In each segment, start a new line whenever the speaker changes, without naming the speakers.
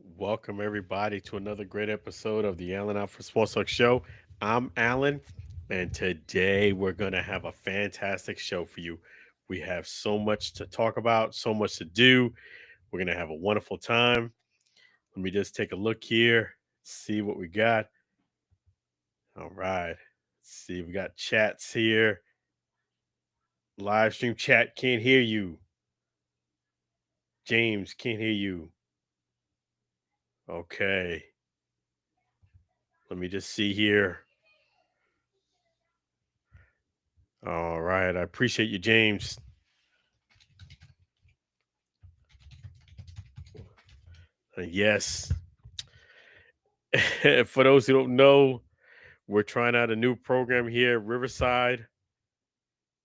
Welcome everybody to another great episode of the Allen Alfred Sports Talk Show. I'm Alan, and today we're gonna have a fantastic show for you. We have so much to talk about, so much to do. We're gonna have a wonderful time. Let me just take a look here, see what we got. All right. Let's see, we got chats here. Live stream chat can't hear you. James can't hear you. Okay. Let me just see here. All right. I appreciate you, James. Yes. For those who don't know, we're trying out a new program here, Riverside,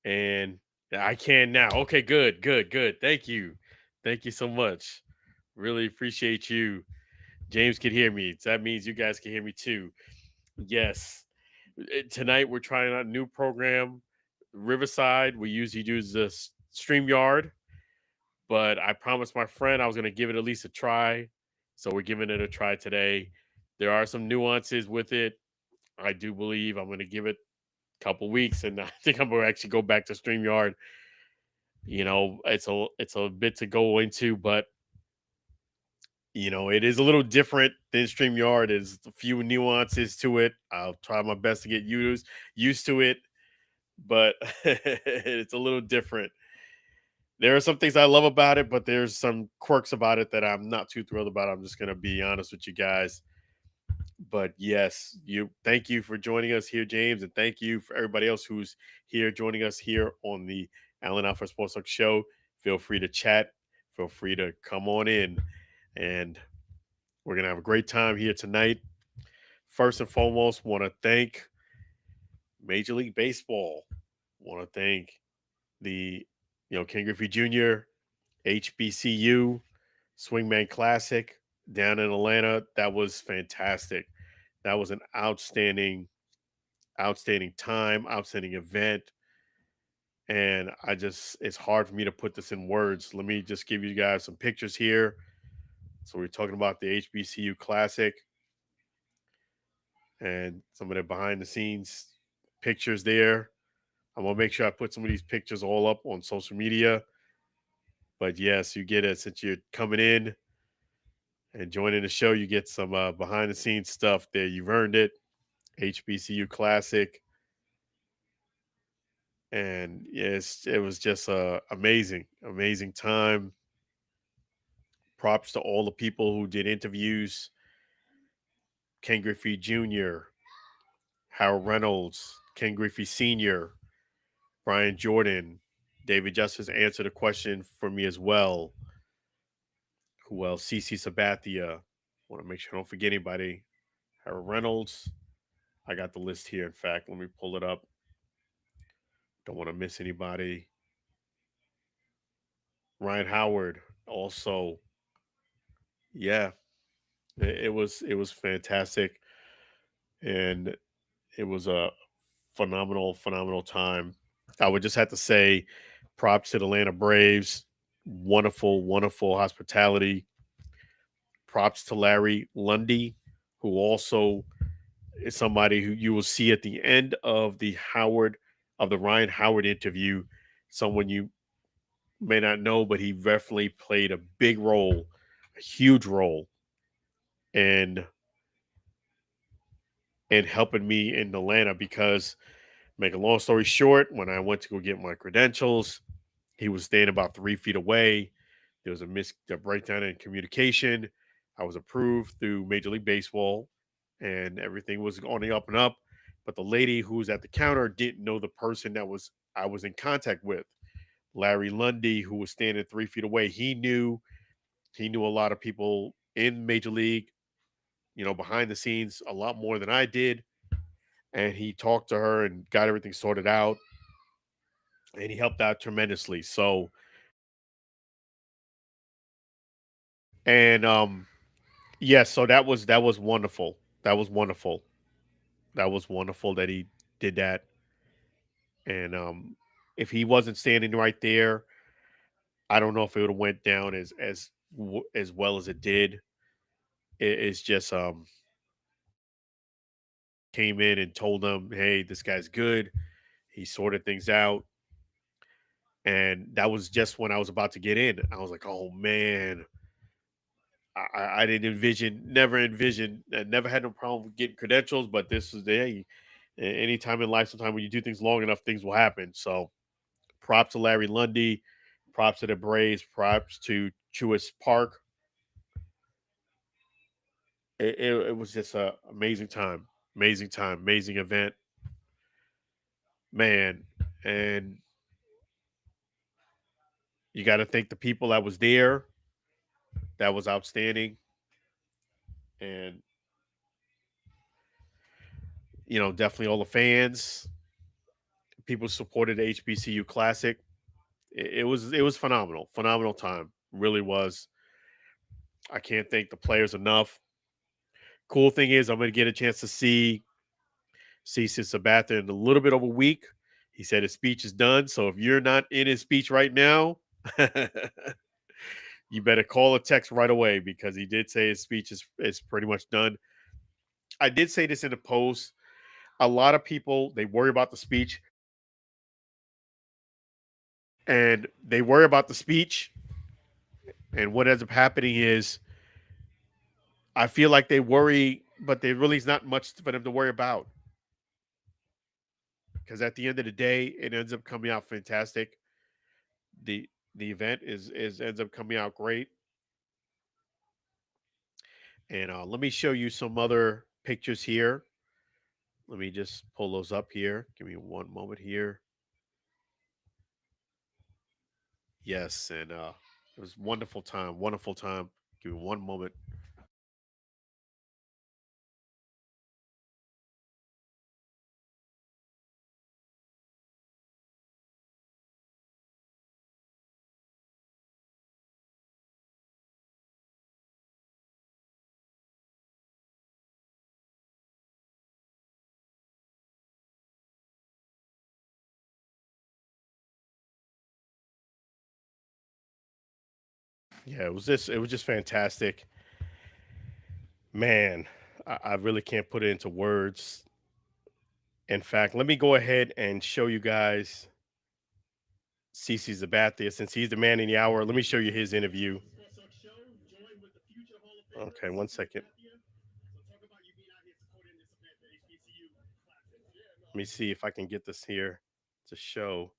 and I can now. Okay, good, good, good. Thank you. Thank you so much. Really appreciate you. James can hear me. So that means you guys can hear me too. Yes. Tonight we're trying out a new program, Riverside. We usually use the StreamYard, but I promised my friend I was going to give it at least a try. So we're giving it a try today. There are some nuances with it. I do believe I'm going to give it a couple weeks, and I think I'm going to actually go back to Streamyard. It's a bit to go into, but it is a little different than Streamyard. There's a few nuances to it. I'll try my best to get used to it, but it's a little different. There are some things I love about it, but there's some quirks about it that I'm not too thrilled about. I'm just going to be honest with you guys. But yes, you thank you for joining us here, James, and thank you for everybody else who's here joining us here on the Allen Alfred Sports Talk Show. Feel free to chat. Feel free to come on in, and we're gonna have a great time here tonight. First and foremost, want to thank Major League Baseball. Want to thank the Ken Griffey Jr., HBCU, Swingman Classic down in Atlanta. That was fantastic. That was an outstanding time, outstanding event. And it's hard for me to put this in words. Let me just give you guys some pictures here. So we're talking about the HBCU Classic and some of the behind the scenes pictures there. I'm gonna make sure I put some of these pictures all up on social media. But yes, you get it since you're coming in and joining the show. You get some behind the scenes stuff there. You've earned it. HBCU Classic, and yes, it was just a amazing time. Props to all the people who did interviews: Ken Griffey Jr., Harold Reynolds, Ken Griffey Sr., Brian Jordan. David Justice answered a question for me as well. Who else? CC Sabathia. Want to make sure I don't forget anybody. Harold Reynolds. I got the list here. In fact, let me pull it up. Don't want to miss anybody. Ryan Howard. Also, yeah, it was fantastic, and it was a phenomenal time. I would just have to say props to the Atlanta Braves. Wonderful hospitality. Props to Larry Lundy, who also is somebody who you will see at the end of the Ryan Howard interview. Someone you may not know, but he definitely played a big role, a huge role in helping me in Atlanta because, make a long story short, when I went to go get my credentials, he was staying about 3 feet away. There was a breakdown in communication. I was approved through Major League Baseball, and everything was on the up and up. But the lady who was at the counter didn't know the person that was I was in contact with, Larry Lundy, who was standing 3 feet away. He knew a lot of people in Major League, behind the scenes, a lot more than I did. And he talked to her and got everything sorted out, and he helped out tremendously. So, and yes, so that was wonderful. That was wonderful. That was wonderful that he did that. And if he wasn't standing right there, I don't know if it would have went down as well as it did. it's just came in and told them, hey, this guy's good. He sorted things out. And that was just when I was about to get in. I was like, oh man, I didn't envision, never had no problem getting credentials, but this is the hey, anytime in life, sometimes when you do things long enough, things will happen. So props to Larry Lundy, props to the Braves, props to Truist Park. It was just a amazing time, amazing event, man. And you got to thank the people that was there. That was outstanding, and definitely all the fans, people supported the HBCU Classic. It was phenomenal, phenomenal time, really was. I can't thank the players enough. Cool thing is, I'm going to get a chance to see CC Sabathia in a little bit over a week. He said his speech is done, so if you're not in his speech right now, you better call or text right away because he did say his speech is pretty much done. I did say this in the post. A lot of people, they worry about the speech, and they worry about the speech, and what ends up happening is I feel like they worry, but there really is not much for them to worry about because at the end of the day, it ends up coming out fantastic. The event is ends up coming out great. And let me show you some other pictures here. Let me just pull those up here. Give me one moment here. Yes, and it was wonderful time, wonderful time. Give me one moment. Yeah, it was just fantastic. Man, I really can't put it into words. In fact, let me go ahead and show you guys CC Sabathia since he's the man in the hour. Let me show you his interview. Okay, one second. Let me see if I can get this here to show.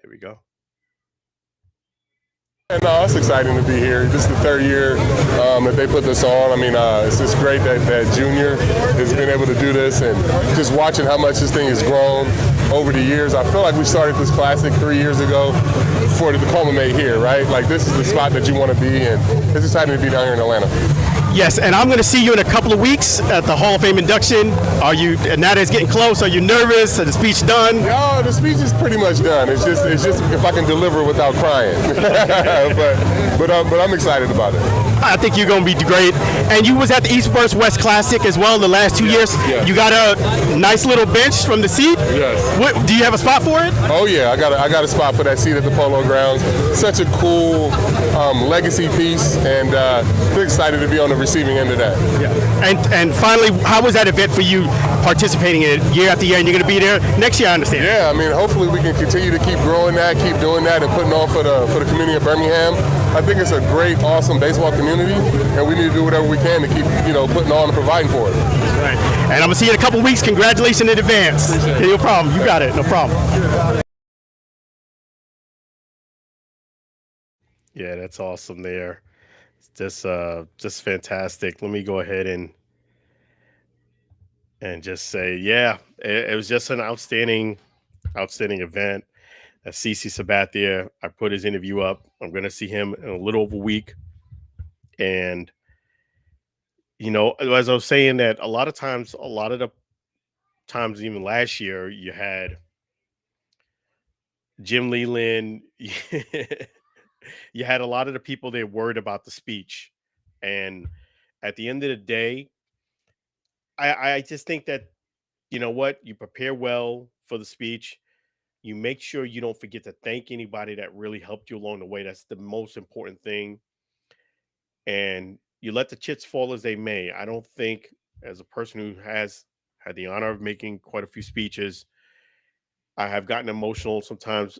Here we go.
And no, it's exciting to be here. This is the third year that they put this on. I mean, it's just great that Junior has been able to do this, and just watching how much this thing has grown over the years. I feel like we started this classic 3 years ago for the diploma made here, right? Like this is the spot that you want to be, and it's exciting to be down here in Atlanta.
Yes, and I'm going to see you in a couple of weeks at the Hall of Fame induction. Are you? Now that it's getting close, are you nervous? Is the speech done?
No, the speech is pretty much done. It's just if I can deliver without crying. but I'm excited about it.
I think you're going to be great. And you was at the East vs. West Classic as well the last 2 years.
Yeah.
You got a nice little bench from the seat.
Yes.
Do you have a spot for it?
Oh yeah, I got a spot for that seat at the Polo Grounds. Such a cool legacy piece, and we're excited to be on the receiving end of that.
Yeah. And finally, how was that event for you participating in it year after year? And you're going to be there next year, I understand.
Yeah, I mean, hopefully we can continue to keep growing that, keep doing that, and putting on for the community of Birmingham. I think it's a great, awesome baseball community, and we need to do whatever we can to keep, putting on and providing for it.
Right. And I'm gonna see you in a couple weeks. Congratulations in advance. No problem. You got it. No problem.
Yeah, that's awesome there. It's just fantastic. Let me go ahead and just say, yeah, it was just an outstanding event. CC Sabathia, I put his interview up. I'm going to see him in a little over a week. And, as I was saying that a lot of the times, even last year, you had Jim Leland, you had a lot of the people they worried about the speech. And at the end of the day, I just think that, you know what, you prepare well for the speech. You make sure you don't forget to thank anybody that really helped you along the way. That's the most important thing. And you let the chips fall as they may. I don't think, as a person who has had the honor of making quite a few speeches, I have gotten emotional sometimes.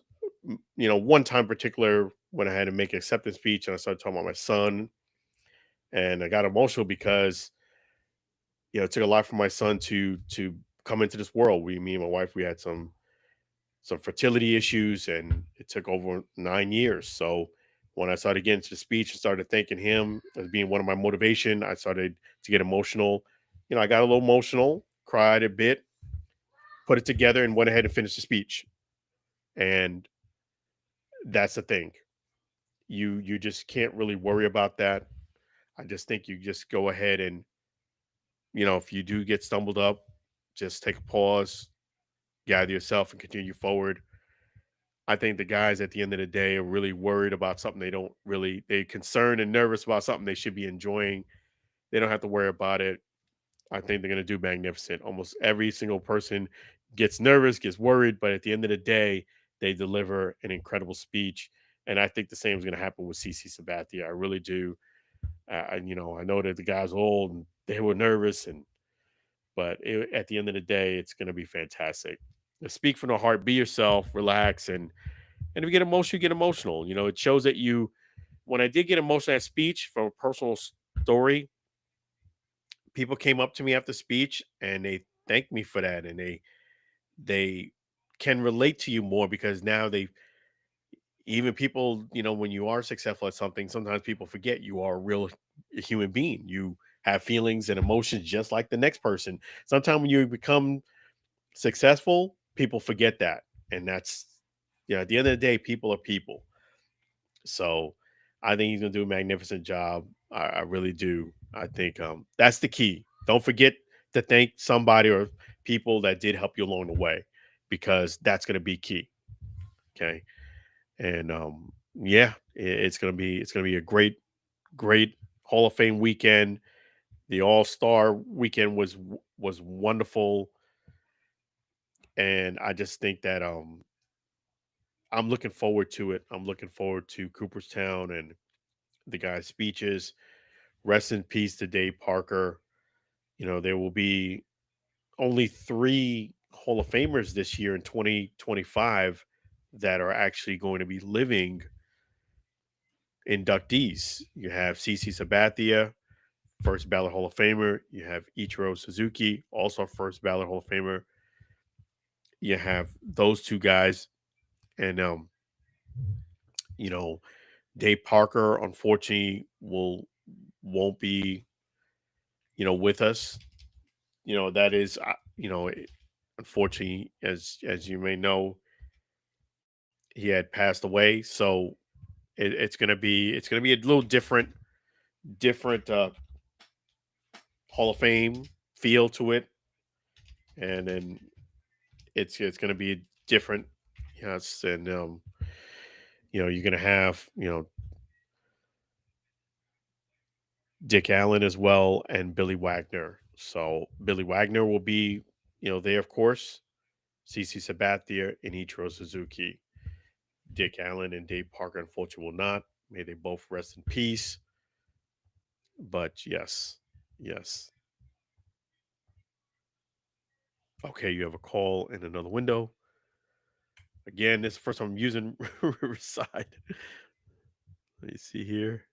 One time in particular when I had to make an acceptance speech and I started talking about my son, and I got emotional because it took a lot for my son to come into this world. Me and my wife, we had some fertility issues, and it took over 9 years. So when I started getting to the speech and started thanking him as being one of my motivation, I started to get emotional. I got a little emotional, cried a bit, put it together, and went ahead and finished the speech. And that's the thing. You just can't really worry about that. I just think you just go ahead and, if you do get stumbled up, just take a pause, gather yourself, and continue forward. I think the guys at the end of the day are really worried about something they concerned and nervous about something they should be enjoying. They don't have to worry about it. I think they're going to do magnificent. Almost every single person gets nervous, gets worried, but at the end of the day, they deliver an incredible speech. And I think the same is going to happen with CC Sabathia. I really do. I know that the guy's old and they were nervous, but at the end of the day, it's going to be fantastic. Speak from the heart, be yourself, relax, and if you get emotional, you get emotional. It shows that you. When I did get emotional at speech from a personal story, people came up to me after speech and they thanked me for that, and they can relate to you more because now they even people when you are successful at something, sometimes people forget you are a real human being. You have feelings and emotions just like the next person. Sometimes when you become successful, people forget that, and that's at the end of the day, people are people. So I think he's gonna do a magnificent job. I really do. I think that's the key. Don't forget to thank somebody or people that did help you along the way, because that's gonna be key. Okay. And yeah, it's gonna be a great Hall of Fame weekend. The All Star weekend was wonderful, and I just think that I'm looking forward to it. I'm looking forward to Cooperstown and the guy's speeches. Rest in peace to Dave Parker. There will be only three Hall of Famers this year in 2025 that are actually going to be living inductees. You have CC Sabathia, first ballot Hall of Famer. You have Ichiro Suzuki, also first ballot Hall of Famer. You have those two guys, and you know, Dave Parker, unfortunately, won't be with us. That is unfortunately, as you may know, he had passed away. So it's gonna be a little different Hall of Fame feel to it, and then it's gonna be different. Yes, and you're gonna have Dick Allen as well and Billy Wagner. So Billy Wagner will be there, of course. CC Sabathia and Ichiro Suzuki. Dick Allen and Dave Parker, unfortunately, will not. May they both rest in peace. But yes, yes. Okay, you have a call in another window. Again, this is the first time I'm using Riverside. Let me see here.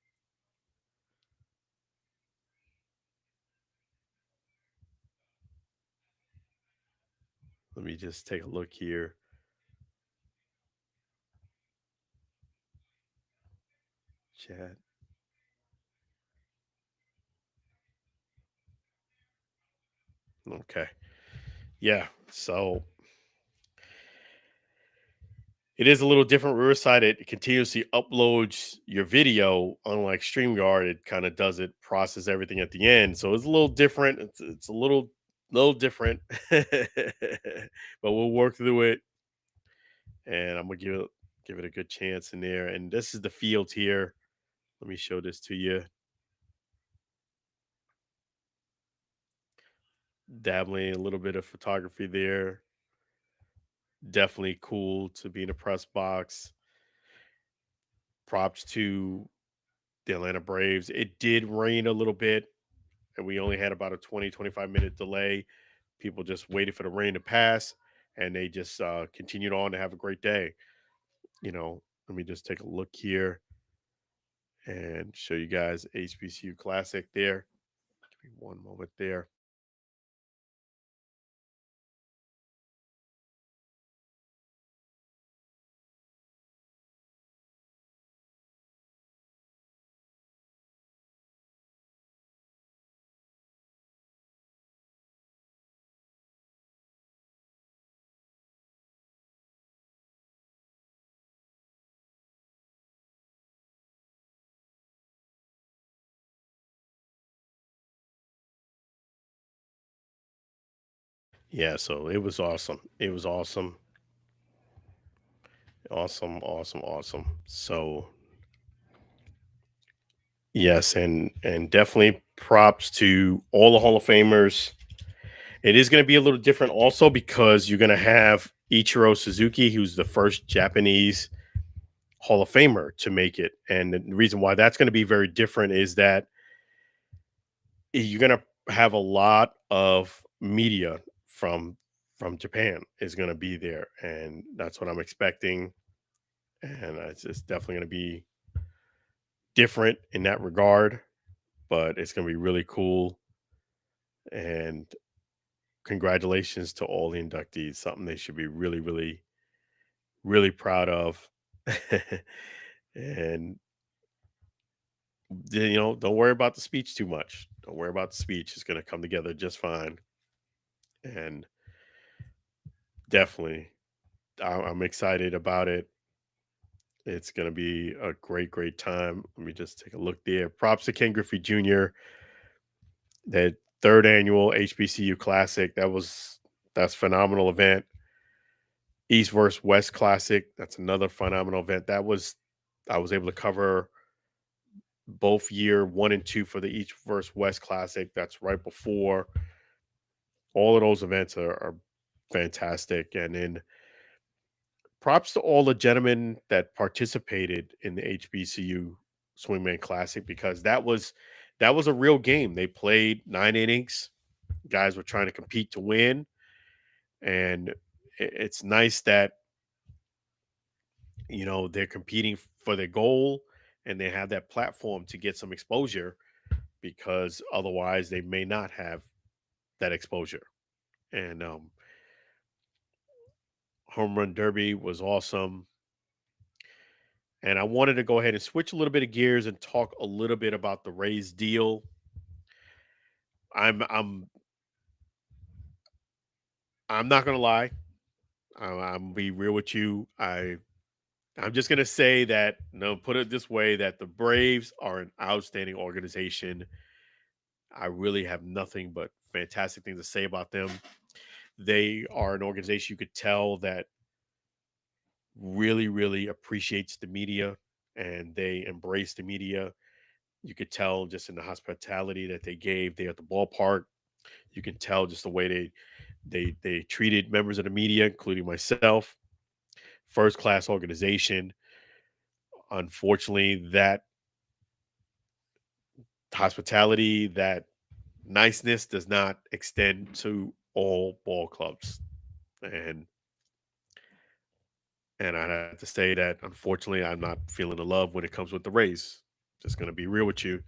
Let me just take a look here. Chat. Okay. Yeah. So it is a little different. Riverside, it continuously uploads your video, unlike StreamYard. It kind of does it, process everything at the end. So it's a little different. It's a little different, but we'll work through it. And I'm gonna give it a good chance in there. And this is the field here. Let me show this to you. Dabbling a little bit of photography there. Definitely cool to be in a press box. Props to the Atlanta Braves. It did rain a little bit, and we only had about a 20-25 minute delay. People just waited for the rain to pass, and they just continued on to have a great day. Let me just take a look here and show you guys HBCU Classic there. Give me one moment there. Yeah, so it was awesome. It was awesome. Awesome, awesome, awesome. So yes, and definitely props to all the Hall of Famers. It is going to be a little different also because you're going to have Ichiro Suzuki, who's the first Japanese Hall of Famer to make it. And the reason why that's going to be very different is that you're going to have a lot of media from Japan is going to be there, and that's what I'm expecting. And it's definitely going to be different in that regard, but it's going to be really cool. And congratulations to all the inductees. Something they should be really, really, really proud of. And don't worry about the speech too much. Don't worry about the speech. It's going to come together just fine. And definitely, I'm excited about it. It's going to be a great, great time. Let me just take a look there. Props to Ken Griffey Jr. That third annual HBCU Classic. That's phenomenal event. East versus West Classic. That's another phenomenal event. I was able to cover both year 1 and 2 for the East versus West Classic. That's right before. All of those events are fantastic. And then props to all the gentlemen that participated in the HBCU Swingman Classic because that was a real game. They played 9 innings. Guys were trying to compete to win, and it's nice that they're competing for their goal and they have that platform to get some exposure because otherwise they may not have that exposure. And Home Run Derby was awesome. And I wanted to go ahead and switch a little bit of gears and talk a little bit about the Rays deal. I'm I'm not gonna lie. I'm be real with you. I'm just gonna say that no, put it this way: that the Braves are an outstanding organization. I really have nothing but fantastic things to say about them. They are an organization you could tell that really, really appreciates the media and they embrace the media. You could tell just in the hospitality that they gave there at the ballpark. You can tell just the way they treated members of the media, including myself. First class organization. Unfortunately, that hospitality, that niceness does not extend to all ball clubs. And I have to say that unfortunately I'm not feeling the love when it comes with the Rays. Just gonna be real with you.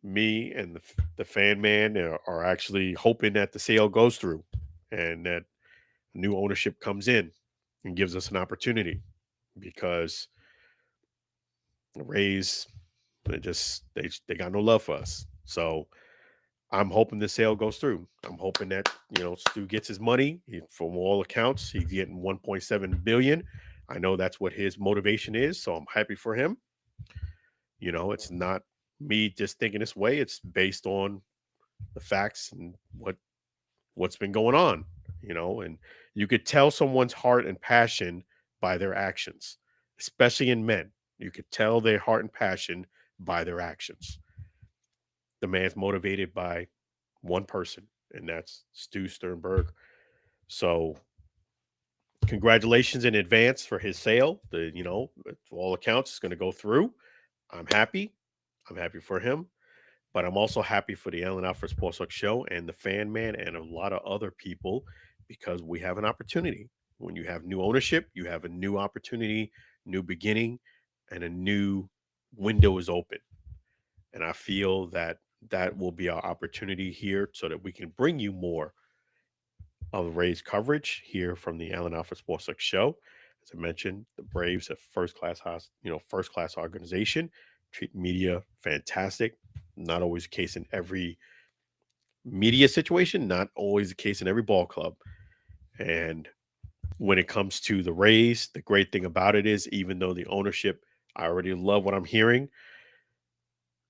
Me and the fan man are actually hoping that the sale goes through and that new ownership comes in and gives us an opportunity because the Rays they got no love for us. So I'm hoping the sale goes through. I'm hoping that Stu gets his money. From all accounts, he's getting 1.7 billion. I know that's what his motivation is, so I'm happy for him. It's not me just thinking this way. It's based on the facts and what's been going on. And you could tell someone's heart and passion by their actions, especially in men. You could tell their heart and passion by their actions. The man's motivated by one person, and that's Stu Sternberg. So, congratulations in advance for his sale. To all accounts, is going to go through. I'm happy. I'm happy for him, but I'm also happy for the Allen Alfred Sports Talk Show and the fan man and a lot of other people because we have an opportunity. When you have new ownership, you have a new opportunity, new beginning, and a new window is open. And I feel that that will be our opportunity here so that we can bring you more of Rays coverage here from the Allen Alfred Sports Talk Show. As I mentioned, the Braves are first class organization, treat media fantastic. Not always the case in every media situation, not always the case in every ball club. And when it comes to the Rays, the great thing about it is, even though the ownership, I already love what I'm hearing.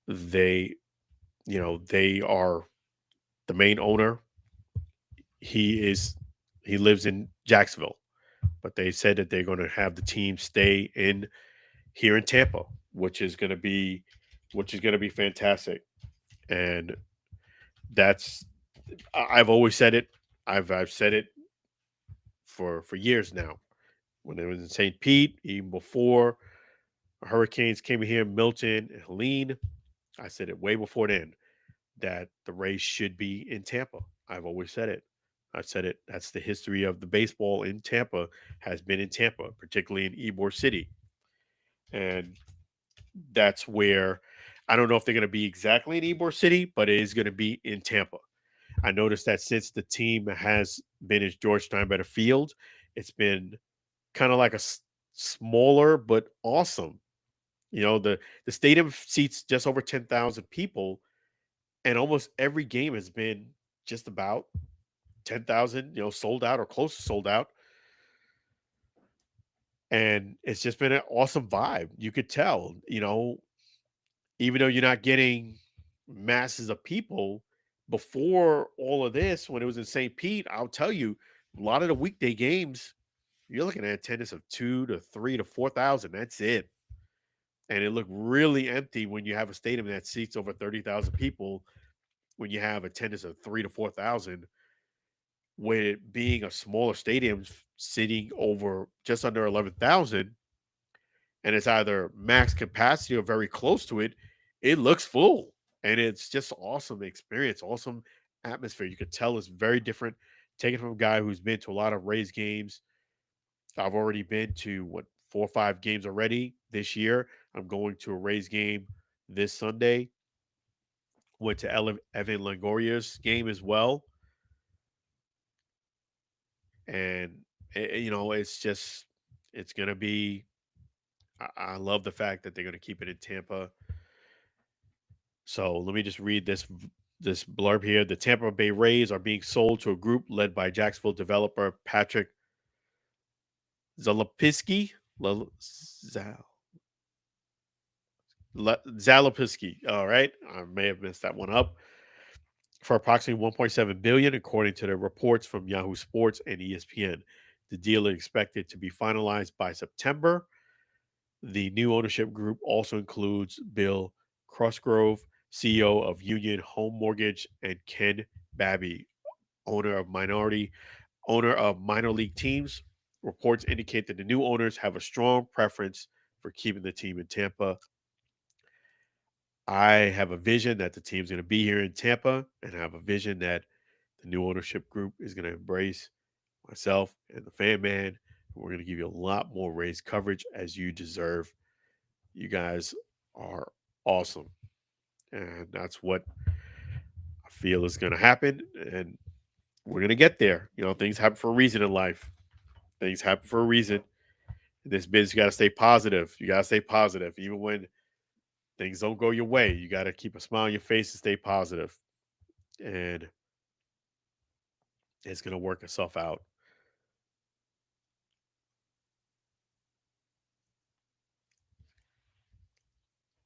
They, they are the main owner. He is, he lives in Jacksonville, but they said that they're going to have the team stay in here in Tampa, which is going to be, fantastic. And that's, I've always said it. I've said it for years now. When it was in St. Pete, even before hurricanes came here, Milton and Helene, I said it way before then that the Rays should be in Tampa. I've always said it. I said it. That's the history of the baseball in Tampa has been in Tampa, particularly in Ybor City, and that's where I don't know if they're going to be exactly in Ybor City, but it is going to be in Tampa. I noticed that since the team has been at George Steinbrenner Field, it's been kind of like smaller but awesome. The stadium seats just over 10,000 people, and almost every game has been just about 10,000, sold out or close to sold out. And it's just been an awesome vibe. You could tell, even though you're not getting masses of people before all of this, when it was in St. Pete, I'll tell you, a lot of the weekday games, you're looking at attendance of 2 to 3 to 4,000. That's it. And it looked really empty when you have a stadium that seats over 30,000 people. When you have attendance of 3 to 4,000, with it being a smaller stadium sitting over just under 11,000, and it's either max capacity or very close to it, it looks full. And it's just awesome experience, awesome atmosphere. You could tell it's very different. Taken from a guy who's been to a lot of Rays games. I've already been to 4 or 5 games already this year. I'm going to a Rays game this Sunday. Went to Evan Longoria's game as well. And, it's just, it's going to be, I love the fact that they're going to keep it in Tampa. So let me just read this blurb here. The Tampa Bay Rays are being sold to a group led by Jacksonville developer Patrick Zalapisky. Zalapisky. All right, I may have messed that one up. For approximately 1.7 billion, according to the reports from Yahoo Sports and ESPN. The deal is expected to be finalized by September. The new ownership group also includes Bill Crossgrove, CEO of Union Home Mortgage, and Ken Babby, owner of minor league teams. Reports indicate that the new owners have a strong preference for keeping the team in Tampa. I have a vision that the team's going to be here in Tampa, and I have a vision that the new ownership group is going to embrace myself and the fan man. We're going to give you a lot more Rays coverage as you deserve. You guys are awesome. And that's what I feel is going to happen. And we're going to get there. Things happen for a reason in life. Things happen for a reason. In this business, you got to stay positive. You got to stay positive. Even when things don't go your way, you got to keep a smile on your face and stay positive. And it's going to work itself out.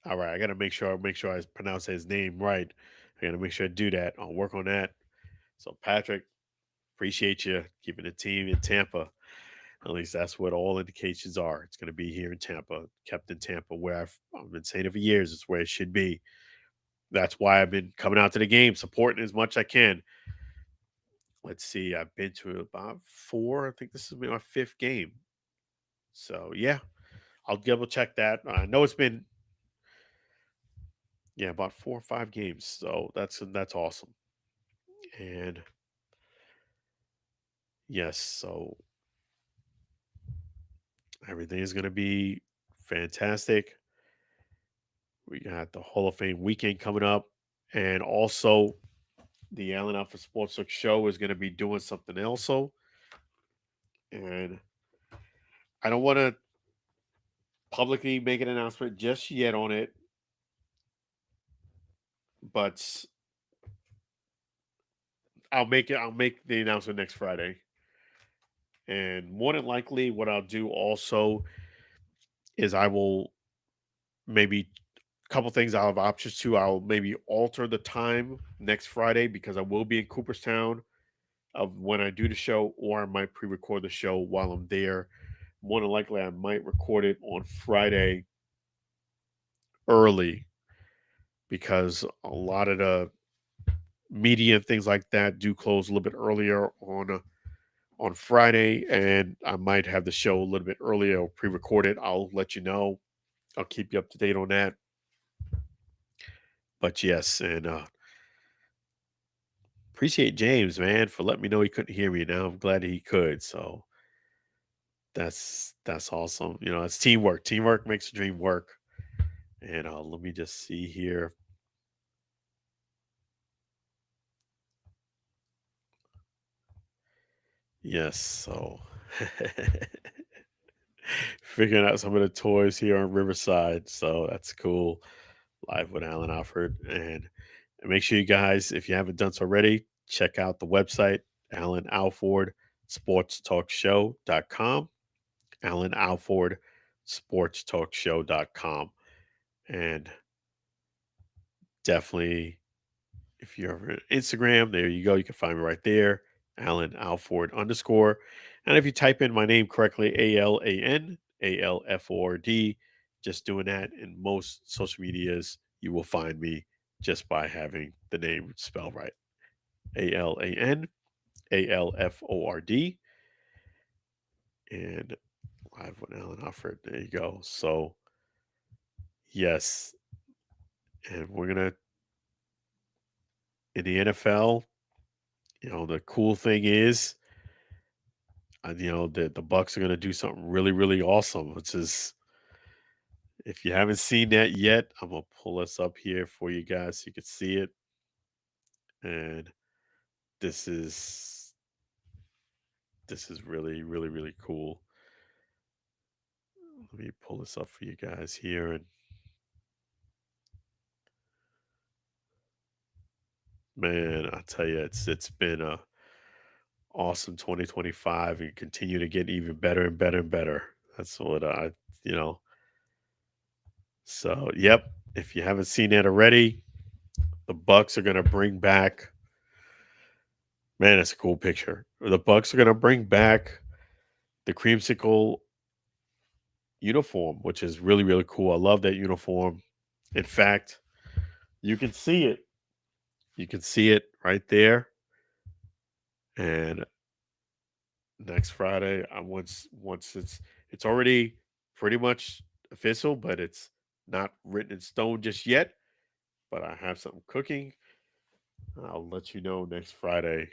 All right, I got to make sure I pronounce his name right. I got to make sure I do that. I'll work on that. So Patrick, appreciate you keeping the team in Tampa. At least that's what all indications are. It's going to be here in Tampa, kept in Tampa, where I've been saying it for years. It's where it should be. That's why I've been coming out to the game, supporting as much as I can. Let's see, I've been to about 4. I think this is my 5th game. So yeah, I'll double check that. I know it's been Yeah, about 4 or 5 games. So that's awesome. And yes, so everything is going to be fantastic. We got the Hall of Fame weekend coming up, and also the Allen Alfred Sportsbook Show is going to be doing something also. And I don't want to publicly make an announcement just yet on it, but I'll make it. I'll make the announcement next Friday. And more than likely, what I'll do also is I will maybe a couple things I'll have options to. I'll maybe alter the time next Friday because I will be in Cooperstown of when I do the show, or I might pre-record the show while I'm there. More than likely, I might record it on Friday early because a lot of the media and things like that do close a little bit earlier on Friday, and I might have the show a little bit earlier or pre-record it. I'll let you know. I'll keep you up to date on that. But yes, and appreciate James, man, for letting me know he couldn't hear me. Now I'm glad he could. So that's awesome. You know, it's teamwork. Teamwork makes the dream work. And let me just see here. Yes, so figuring out some of the toys here on Riverside. So that's cool. Live with Alan Alford. And make sure you guys, if you haven't done so already, check out the website, Alan Alford Sports Talk Show.com. Alan Alford Sports Talk Show.com. And definitely, if you're on Instagram, there you go. You can find me right there, Alan Alford _. And if you type in my name correctly, ALAN ALFORD, just doing that in most social medias, you will find me just by having the name spelled right. ALAN ALFORD. And live with Alan Alford. There you go. So, yes. And we're going to, in the NFL, you know, the cool thing is, you know, the Bucks are going to do something really, really awesome, which is, if you haven't seen that yet, I'm gonna pull this up here for you guys so you can see it. And this is really, really, really cool. Let me pull this up for you guys here. And man, I tell you, it's been a awesome 2025 and continue to get even better and better and better. That's what you know. So, yep. If you haven't seen that already, the Bucks are gonna bring back. Man, that's a cool picture. The Bucks are gonna bring back the creamsicle uniform, which is really, really cool. I love that uniform. In fact, you can see it. You can see it right there. And next Friday, I once it's already pretty much official, but it's not written in stone just yet. But I have something cooking. I'll let you know next Friday.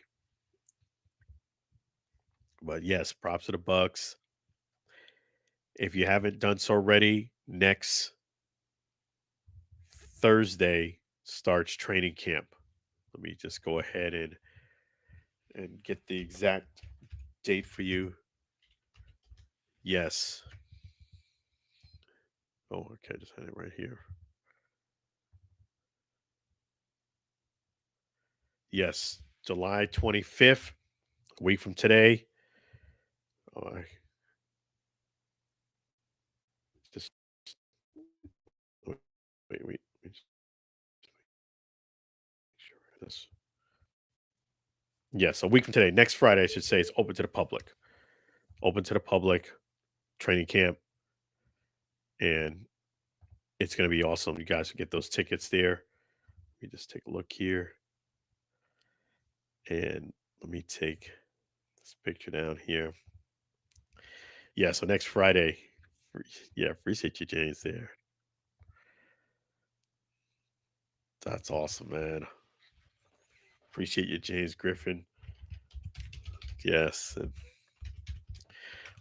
But yes, props to the Bucks. If you haven't done so already, next Thursday starts training camp. Let me just go ahead and get the exact date for you. Yes. Oh, okay. Just had it right here. Yes. July 25th, a week from today. Oh, I just wait. Just make sure this. Yes, a week from today. Next Friday, I should say, it's open to the public. Open to the public training camp. And it's going to be awesome. You guys can get those tickets there. Let me just take a look here. And let me take this picture down here. Yeah, so next Friday. Yeah, appreciate you, James, there. That's awesome, man. Appreciate you, James Griffin. Yes, and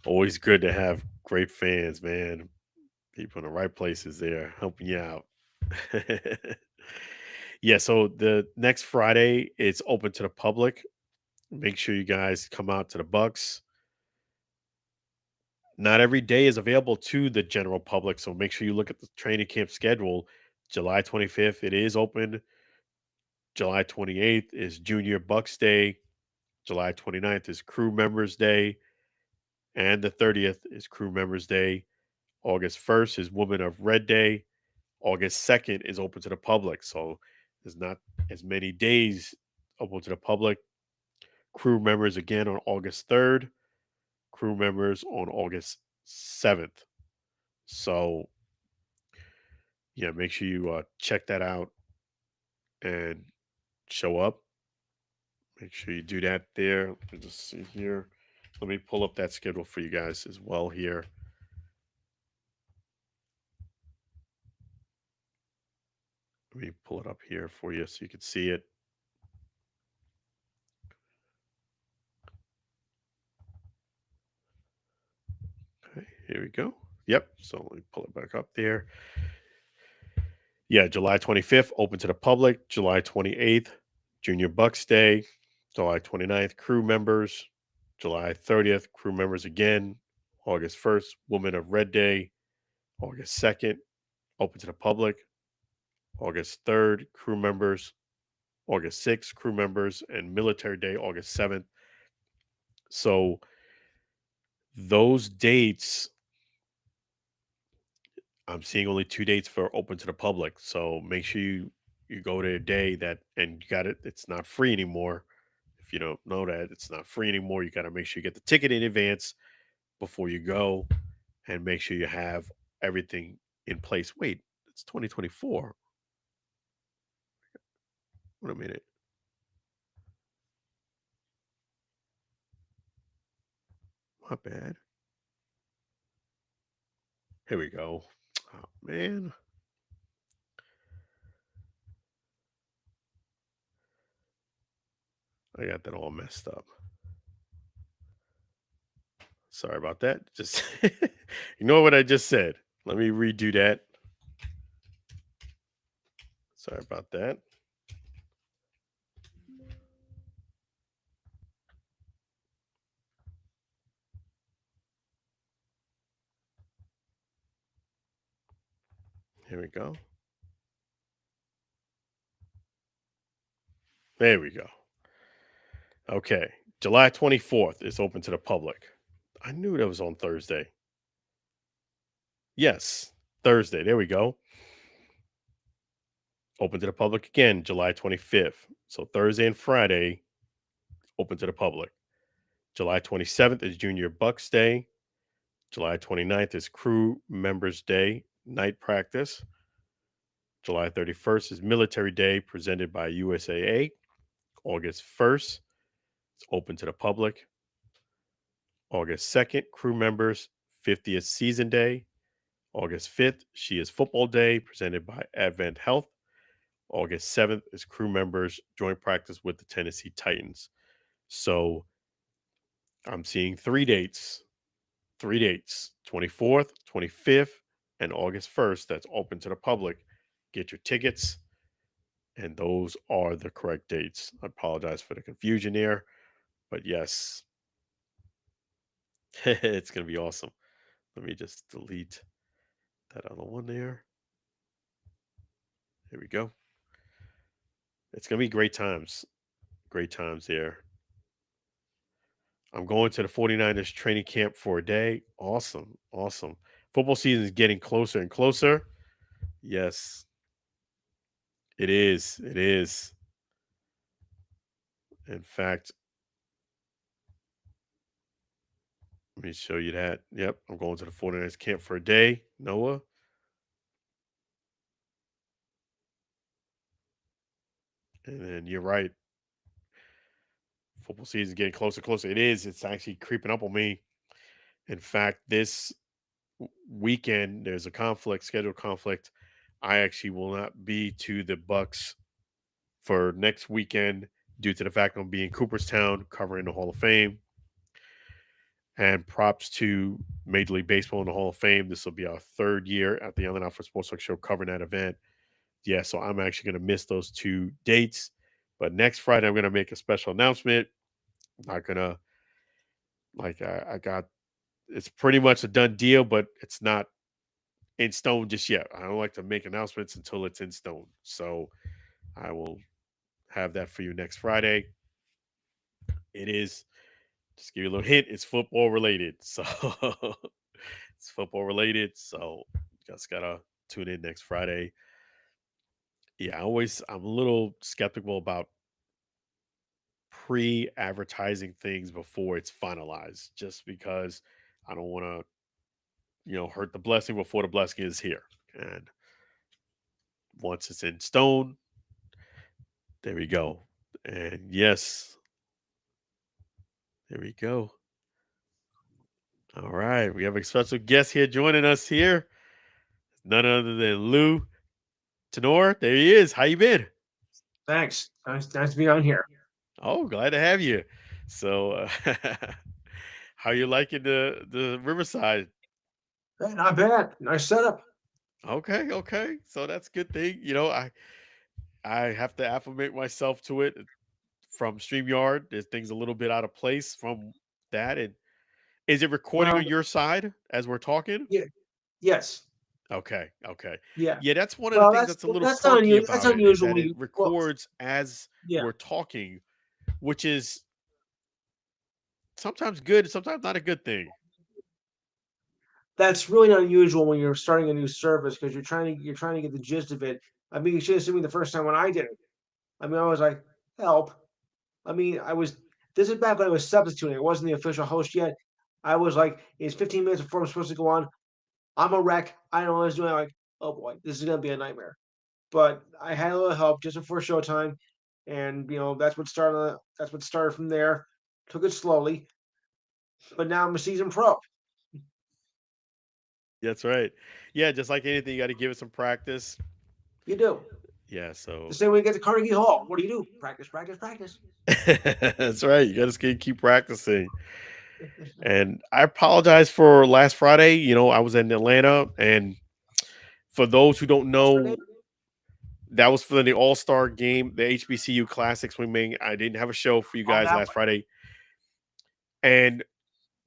always good to have great fans, man. People in the right places there helping you out. Yeah, so the next Friday it's open to the public. Make sure you guys come out to the Bucks. Not every day is available to the general public, so make sure you look at the training camp schedule. July 25th, it is open. July 28th is Junior Bucks Day. July 29th is Crew Members Day. And the 30th is Crew Members Day. August 1st is Woman of Red Day. August 2nd is open to the public. So there's not as many days open to the public. Crew members again on August 3rd. Crew members on August 7th. So, yeah, make sure you check that out and show up. Make sure you do that there. Let me just see here. Let me pull up that schedule for you guys as well here. Let me pull it up here for you so you can see it. Okay, here we go. Yep. So let me pull it back up there. Yeah, July 25th, open to the public. July 28th, Junior Bucks Day. July 29th, crew members. July 30th, crew members again. August 1st, Woman of Red Day. August 2nd, open to the public. August 3rd, crew members. August 6th, crew members. And Military Day, August 7th. So those dates, I'm seeing only 2 dates for open to the public. So make sure you go to a day that and you got it. It's not free anymore. If you don't know that, it's not free anymore. You got to make sure you get the ticket in advance before you go and make sure you have everything in place. Wait, it's 2024. Wait a minute. My bad. Here we go. Oh man. I got that all messed up. Sorry about that. Just ignore what I just said. Let me redo that. Sorry about that. Here we go. There we go. Okay. July 24th is open to the public. I knew that was on Thursday. Yes, Thursday. There we go. Open to the public again, July 25th. So Thursday and Friday, open to the public. July 27th is Junior Bucks Day. July 29th is Crew Members Day, night practice. July 31st is Military Day presented by USAA. August 1st, it's open to the public. August 2nd, Crew Members 50th Season Day. August 5th, She is Football Day presented by Advent Health. August 7th is Crew Members joint practice with the Tennessee Titans. So I'm seeing 3 dates, 24th, 25th, and August 1st. That's open to the public. Get your tickets. And those are the correct dates. I apologize for the confusion there. But yes, it's going to be awesome. Let me just delete that other one there. Here we go. It's going to be great times. Great times there. I'm going to the 49ers training camp for a day. Awesome. Awesome. Football season is getting closer and closer. Yes, it is. It is. In fact, let me show you that. Yep, I'm going to the 49ers camp for a day. Noah. And then you're right. Football season is getting closer and closer. It is. It's actually creeping up on me. In fact, this weekend, there's a conflict, scheduled conflict. I actually will not be to the Bucks for next weekend due to the fact I'm being Cooperstown covering the Hall of Fame. And props to Major League Baseball and the Hall of Fame. This will be our third year at the Island Alfred Sports Talk Show covering that event. Yeah, so I'm actually going to miss those 2 dates. But next Friday, I'm going to make a special announcement. I'm not going to, like, I got, it's pretty much a done deal, but it's not in stone just yet. I don't like to make announcements until it's in stone. So I will have that for you next Friday. It is, just give you a little hint, it's football related. So it's football related. So just gotta tune in next Friday. Yeah, I'm a little skeptical about pre-advertising things before it's finalized, just because I don't want to, hurt the blessing before the blessing is here. And once it's in stone, there we go. And yes, there we go. All right, we have a special guest here joining us here. None other than Lou Tenor. There he is. How you been?
Thanks. Nice to be on here.
Oh, glad to have you. So, how you liking the Riverside?
Hey, not bad. Nice setup.
Okay, okay. So that's a good thing. I have to affirmate myself to it from StreamYard. There's things a little bit out of place from that. And is it recording
Well,
on your side as we're talking?
yeah, yes,
Okay, okay.
yeah.
Yeah, that's one of the
Well,
things that's a little
that's not
quirky
unusual. That's
about it is
unusual
that
when
it
you
records as
yeah.
we're talking, which is sometimes good, sometimes not a good thing.
That's really not unusual when you're starting a new service because you're trying to get the gist of it. I mean, you should have seen me the first time when I did it. I mean, I was like, help. I mean, this is back when I was substituting. I wasn't the official host yet. I was like, it's 15 minutes before I'm supposed to go on. I'm a wreck. I don't know what I was doing. I'm like, oh boy, this is gonna be a nightmare. But I had a little help just before showtime, and That's what started from there. Took it slowly, but now I'm a seasoned pro.
That's right. Yeah, just like anything, you got to give it some practice.
You do
Yeah,
the
so
same way you get to Carnegie Hall. What do? Practice, practice, practice.
that's right. You got to keep practicing. And I apologize for last Friday. I was in Atlanta, and for those who don't know, that was for the All Star game, the HBCU Classic Swimming. I didn't have a show for you
Oh,
guys
that
last
one.
Friday, and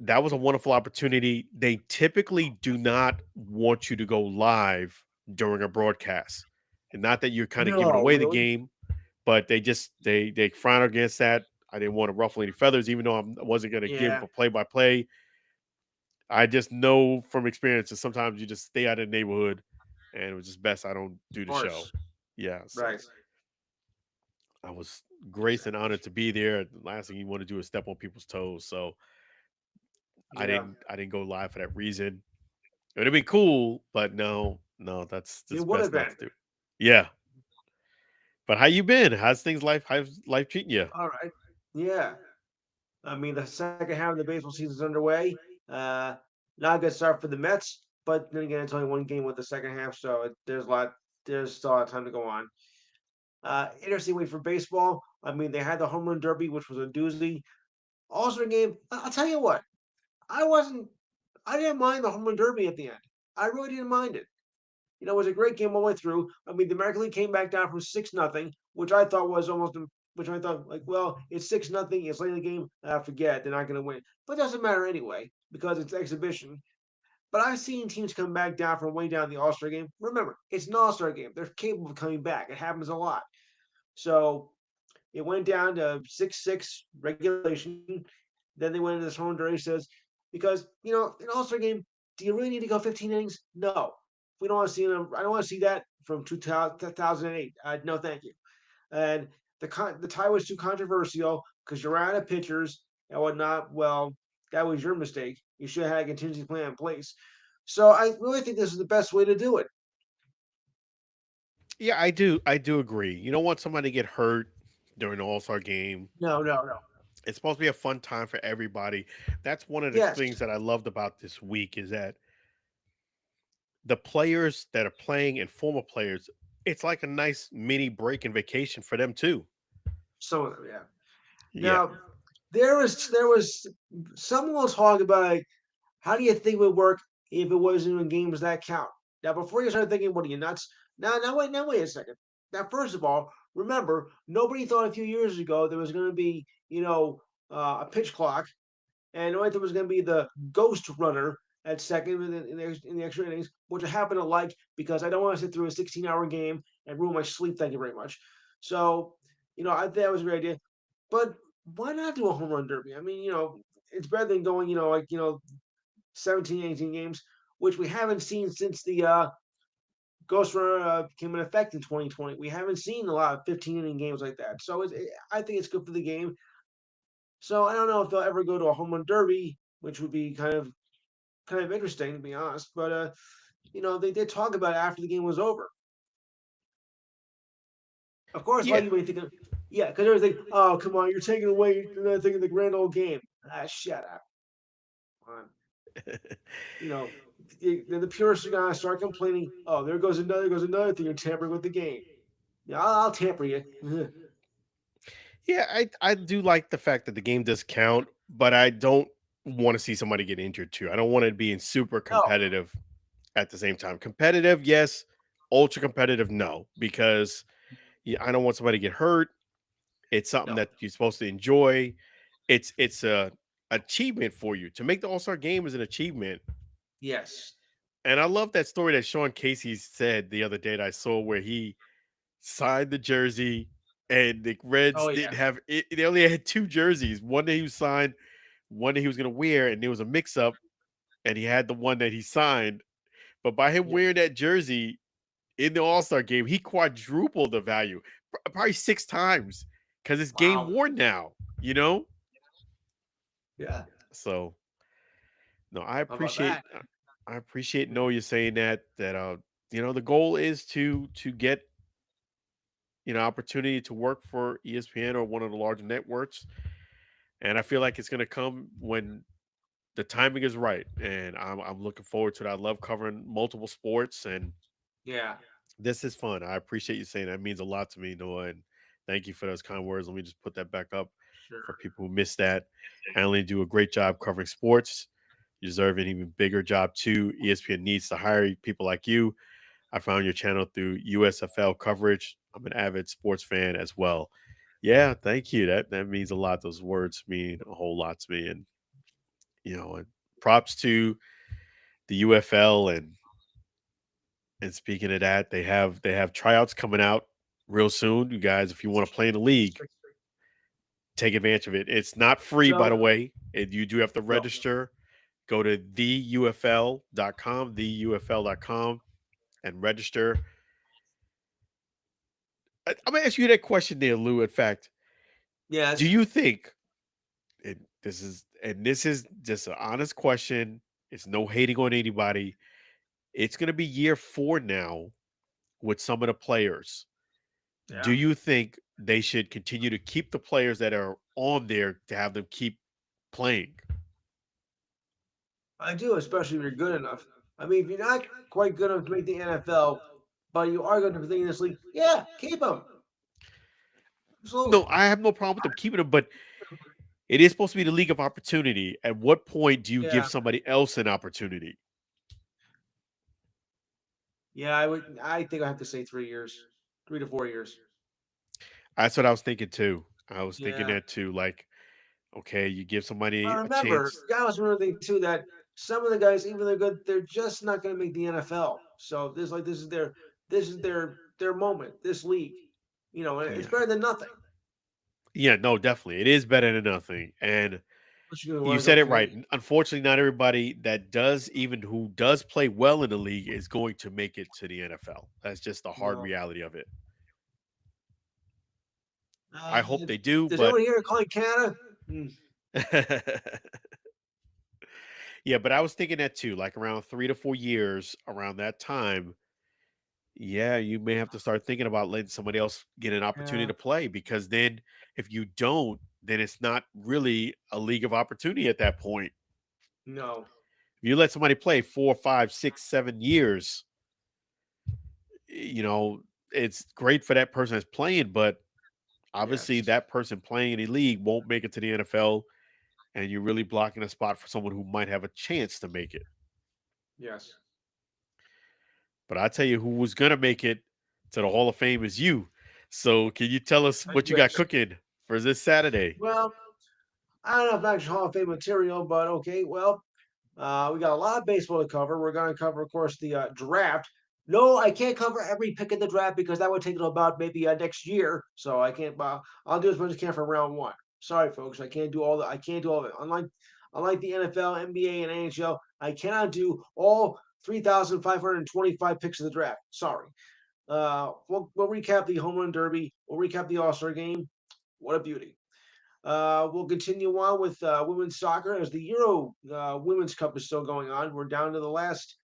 that was a wonderful opportunity. They typically do not want you to go live during a broadcast, and not that you're kind of giving
No,
away the
really.
game, but they frown against that. I didn't want to ruffle any feathers, even though I wasn't going to give
Yeah,
a play by play. I just know from experience that sometimes you just stay out of the neighborhood, and it was just best I don't do
of
the show.
course.
Yeah, so
Right.
I was graced and honored to be there. The last thing you want to do is step on people's toes. So
Yeah.
I didn't go live for that reason. It would have been cool, but no, that's
It
just
would have
best not
been.
to do. Yeah. But how you been? How's life treating you?
All right. Yeah. I mean, the second half of the baseball season is underway. Uh, Not a good start for the Mets, but then again, it's only one game with the second half, so there's still a lot of time to go on. Interesting week for baseball. I mean, they had the home run derby, which was a doozy. All-Star game. I'll tell you what, I wasn't, I didn't mind the home run derby at the end. I really didn't mind it. It was a great game all the way through. I mean, the American League came back down from 6-0, which I thought was which I thought like, well, it's 6-0. It's late in the game. Forget they're not going to win, but it doesn't matter anyway because it's exhibition. But I've seen teams come back down from way down in the All Star game. Remember, it's an All Star game. They're capable of coming back. It happens a lot. So it went down to 6-6 regulation. Then they went into this home derby says because an All Star game, do you really need to go 15 innings? No, we don't want to see them. I don't want to see that from 2008. No, thank you. And the tie was too controversial because you're out of pitchers and whatnot. Well, that was your mistake. You should have had a contingency plan in place. So I really think this is the best way to do it.
Yeah, I do agree. You don't want somebody to get hurt during the All-Star game.
No, no, no.
It's supposed to be a fun time for everybody. That's one of the
Yes.
things that I loved about this week is that the players that are playing and former players, it's like a nice mini break and vacation for them too.
Some of them, yeah.
Yeah.
Now, there was someone was talking about like, how do you think it would work if it wasn't even games that count? Now, before you start thinking, what are you nuts? Now wait a second. Now, first of all, remember nobody thought a few years ago there was going to be a pitch clock, and I thought it was going to be the ghost runner at second in the extra innings, which I happen to like because I don't want to sit through a 16-hour game and ruin my sleep. Thank you very much. So, I think that was a great idea. But why not do a home run derby? I mean, it's better than going, 17, 18 games, which we haven't seen since the Ghost Runner came in effect in 2020. We haven't seen a lot of 15 inning games like that. So I think it's good for the game. So I don't know if they'll ever go to a home run derby, which would be kind of interesting to be honest. But they did talk about it after the game was over. Of course, a lot
Yeah.
of you may think, yeah, because everyone's like, oh, come on, you're taking away another thing in the grand old game. Shut up. Come on. Then the purists are gonna start complaining. Oh, there goes another thing. You're tampering with the game. Yeah, I'll tamper you.
Yeah, I do like the fact that the game does count, but I don't want to see somebody get injured too. I don't want it being super
No,
competitive at the same time. Competitive, yes. Ultra competitive, no, because yeah, I don't want somebody to get hurt. It's something
no.
that you're supposed to enjoy. It's a achievement for you to make the All Star game is an achievement.
Yes.
And I love that story that Sean Casey said the other day that I saw where he signed the jersey and the Reds
Oh
didn't
yeah.
have it. They only had two jerseys. One that he was signed, one that he was going to wear, and there was a mix up, and he had the one that he signed. But by him
Yeah.
wearing that jersey in the All Star game, he quadrupled the value, probably six times, because it's game
Wow.
worn now. You know,
Yeah.
so no,
How about that?
I appreciate Noah saying that the goal is to get opportunity to work for ESPN or one of the larger networks, and I feel like it's going to come when the timing is right, and I'm looking forward to it. I love covering multiple sports, and
Yeah.
this is fun. I appreciate you saying that. It means a lot to me, Noah, and thank you for those kind words. Let me just put that back up for
Sure.
people who missed that. Alan, do a great job covering sports. You deserve an even bigger job too. ESPN needs to hire people like you. I found your channel through USFL coverage. I'm an avid sports fan as well. Yeah, thank you. That means a lot. Those words mean a whole lot to me, and and props to the UFL and speaking of that, they have tryouts coming out real soon. You guys, if you want to play in the league, take advantage of it. It's not free, by the
So
way. You do have to
no.
register. Go to theufl.com, and register. I'm gonna ask you that question there, Lou. In fact, do
Yes.
you think this is just an honest question? It's no hating on anybody. It's gonna be year 4 now with some of the players. Do
Yeah.
you think they should continue to keep the players that are on there to have them keep playing?
I do, especially if you're good enough. I mean, if you're not quite good enough to make the NFL, but you are good enough to play in this league, yeah, keep them.
No,
Absolutely.
I have no problem with them keeping them, but it is supposed to be the league of opportunity. At what point do you give
Yeah.
somebody else an opportunity?
Yeah, I would. I think I have to say 3 years, 3 to 4 years.
That's what I was thinking too. I was thinking
Yeah.
that too. Like, okay, you give
But
somebody a
remember,
chance.
you gotta also remember the thing too that some of the guys, even though they're good, they're just not going to make the NFL. So this is their moment. This league, and it's
Yeah.
better than nothing.
Yeah, no, definitely. It is better than nothing. And
What you gonna
you
want to go
said it
play?
right. Unfortunately, not everybody that does, even who does play well in the league, is going to make it to the NFL. That's just the hard
No.
reality of it. I
Uh,
hope they do,
does
but
anyone here calling Canada?
yeah, but I was thinking that too. Like around 3 to 4 years, around that time, yeah, you may have to start thinking about letting somebody else get an opportunity
Yeah.
to play because then if you don't, then it's not really a league of opportunity at that point.
No.
If you let somebody play 4, 5, 6, 7 years, you know, it's great for that person that's playing, but obviously
Yes.
that person playing in a league won't make it to the NFL, and you're really blocking a spot for someone who might have a chance to make it.
Yes.
But I tell you, who was gonna make it to the Hall of Fame is you. So can you tell us
I
what you got
wish.
cooking for this Saturday?
Well, I don't know if that's Hall of Fame material, but okay. Well, we got a lot of baseball to cover. We're going to cover, of course, the draft. No, I can't cover every pick in the draft because that would take it about maybe next year. So I can't. I'll do as much as I can for round one. Sorry, folks, I can't do all the. I can't do all of it. Unlike the NFL, NBA, and NHL, I cannot do all 3,525 picks of the draft. Sorry. We'll recap the home run derby. We'll recap the All Star game. What a beauty. We'll continue on with women's soccer as the Euro Women's Cup is still going on. We're down to the last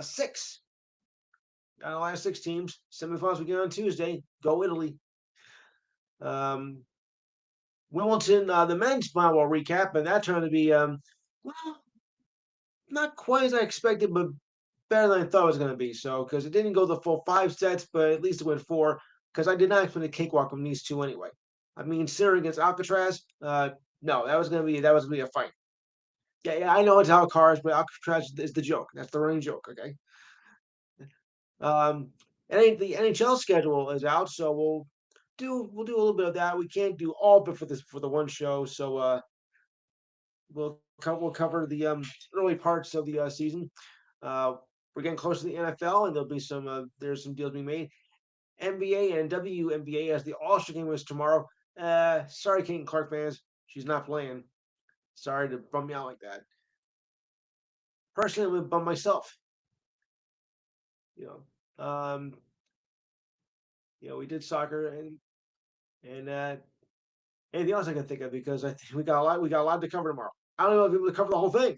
six. Down to the last six teams. Semifinals begin on Tuesday. Go Italy. Um, Wimbledon, the men's volleyball recap, and that turned to be well, not quite as I expected, but better than I thought it was going to be. So because it didn't go the full 5 sets, but at least it went four. Because I did not expect a cakewalk from these two anyway. I mean, Sinner against Alcatraz. No, that was gonna be a fight. Yeah, yeah, I know it's Alcatraz, but Alcatraz is the joke. That's the running joke. Okay. Um, the NHL schedule is out, so we'll do a little bit of that. We can't do all of it for the one show, so we'll cover the early parts of the season. We're getting close to the NFL, and there'll be there's some deals being made. NBA and WNBA as the All-Star game is tomorrow. Sorry, Kate and Clark fans, she's not playing. Sorry to bum me out like that. Personally, I'm gonna bum myself. You um, we did soccer and anything else I can think of because I think we got a lot to cover tomorrow. I don't know if we'll be able to cover the whole thing.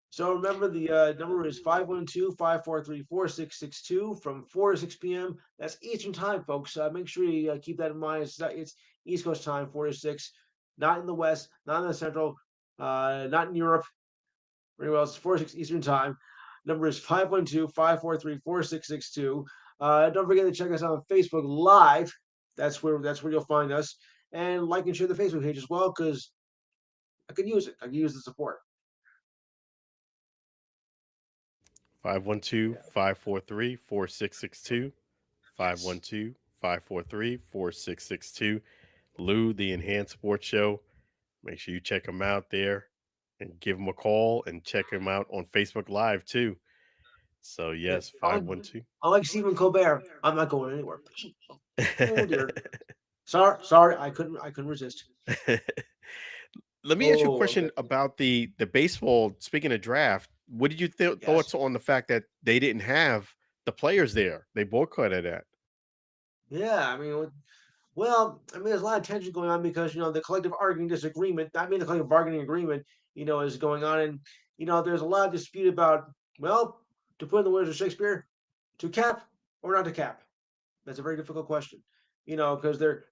So remember the number is 512-543-4662 from 4 to 6 p.m. That's Eastern time, folks. Make sure you keep that in mind. It's East Coast time, 4 to 6, not in the West, not in the Central, not in Europe. Anywhere else, 4 to 6 Eastern time. Number is 512-543-4662. Don't forget to check us out on Facebook Live. That's where you'll find us. And like and share the Facebook page as well, because I could use it. I could use the support.
512
Yeah.
543 4662.
Yes.
512 543 4662. Lou, the Enhanced Sports Show. Make sure you check him out there and give him a call and check him out on Facebook Live too. So,
Yeah.
yes, 512.
Unlike Stephen Colbert, I'm not going anywhere. Oh dear. Sorry, I couldn't resist.
Let me ask you a
Oh, okay.
question about the baseball. Speaking of draft, what did you
Yes.
thoughts on the fact that they didn't have the players there? They boycotted that.
Yeah, I mean, there's a lot of tension going on because the collective bargaining disagreement. I mean, the collective bargaining agreement, is going on, and there's a lot of dispute about to put in the words of Shakespeare, to cap or not to cap. That's a very difficult question. Because they're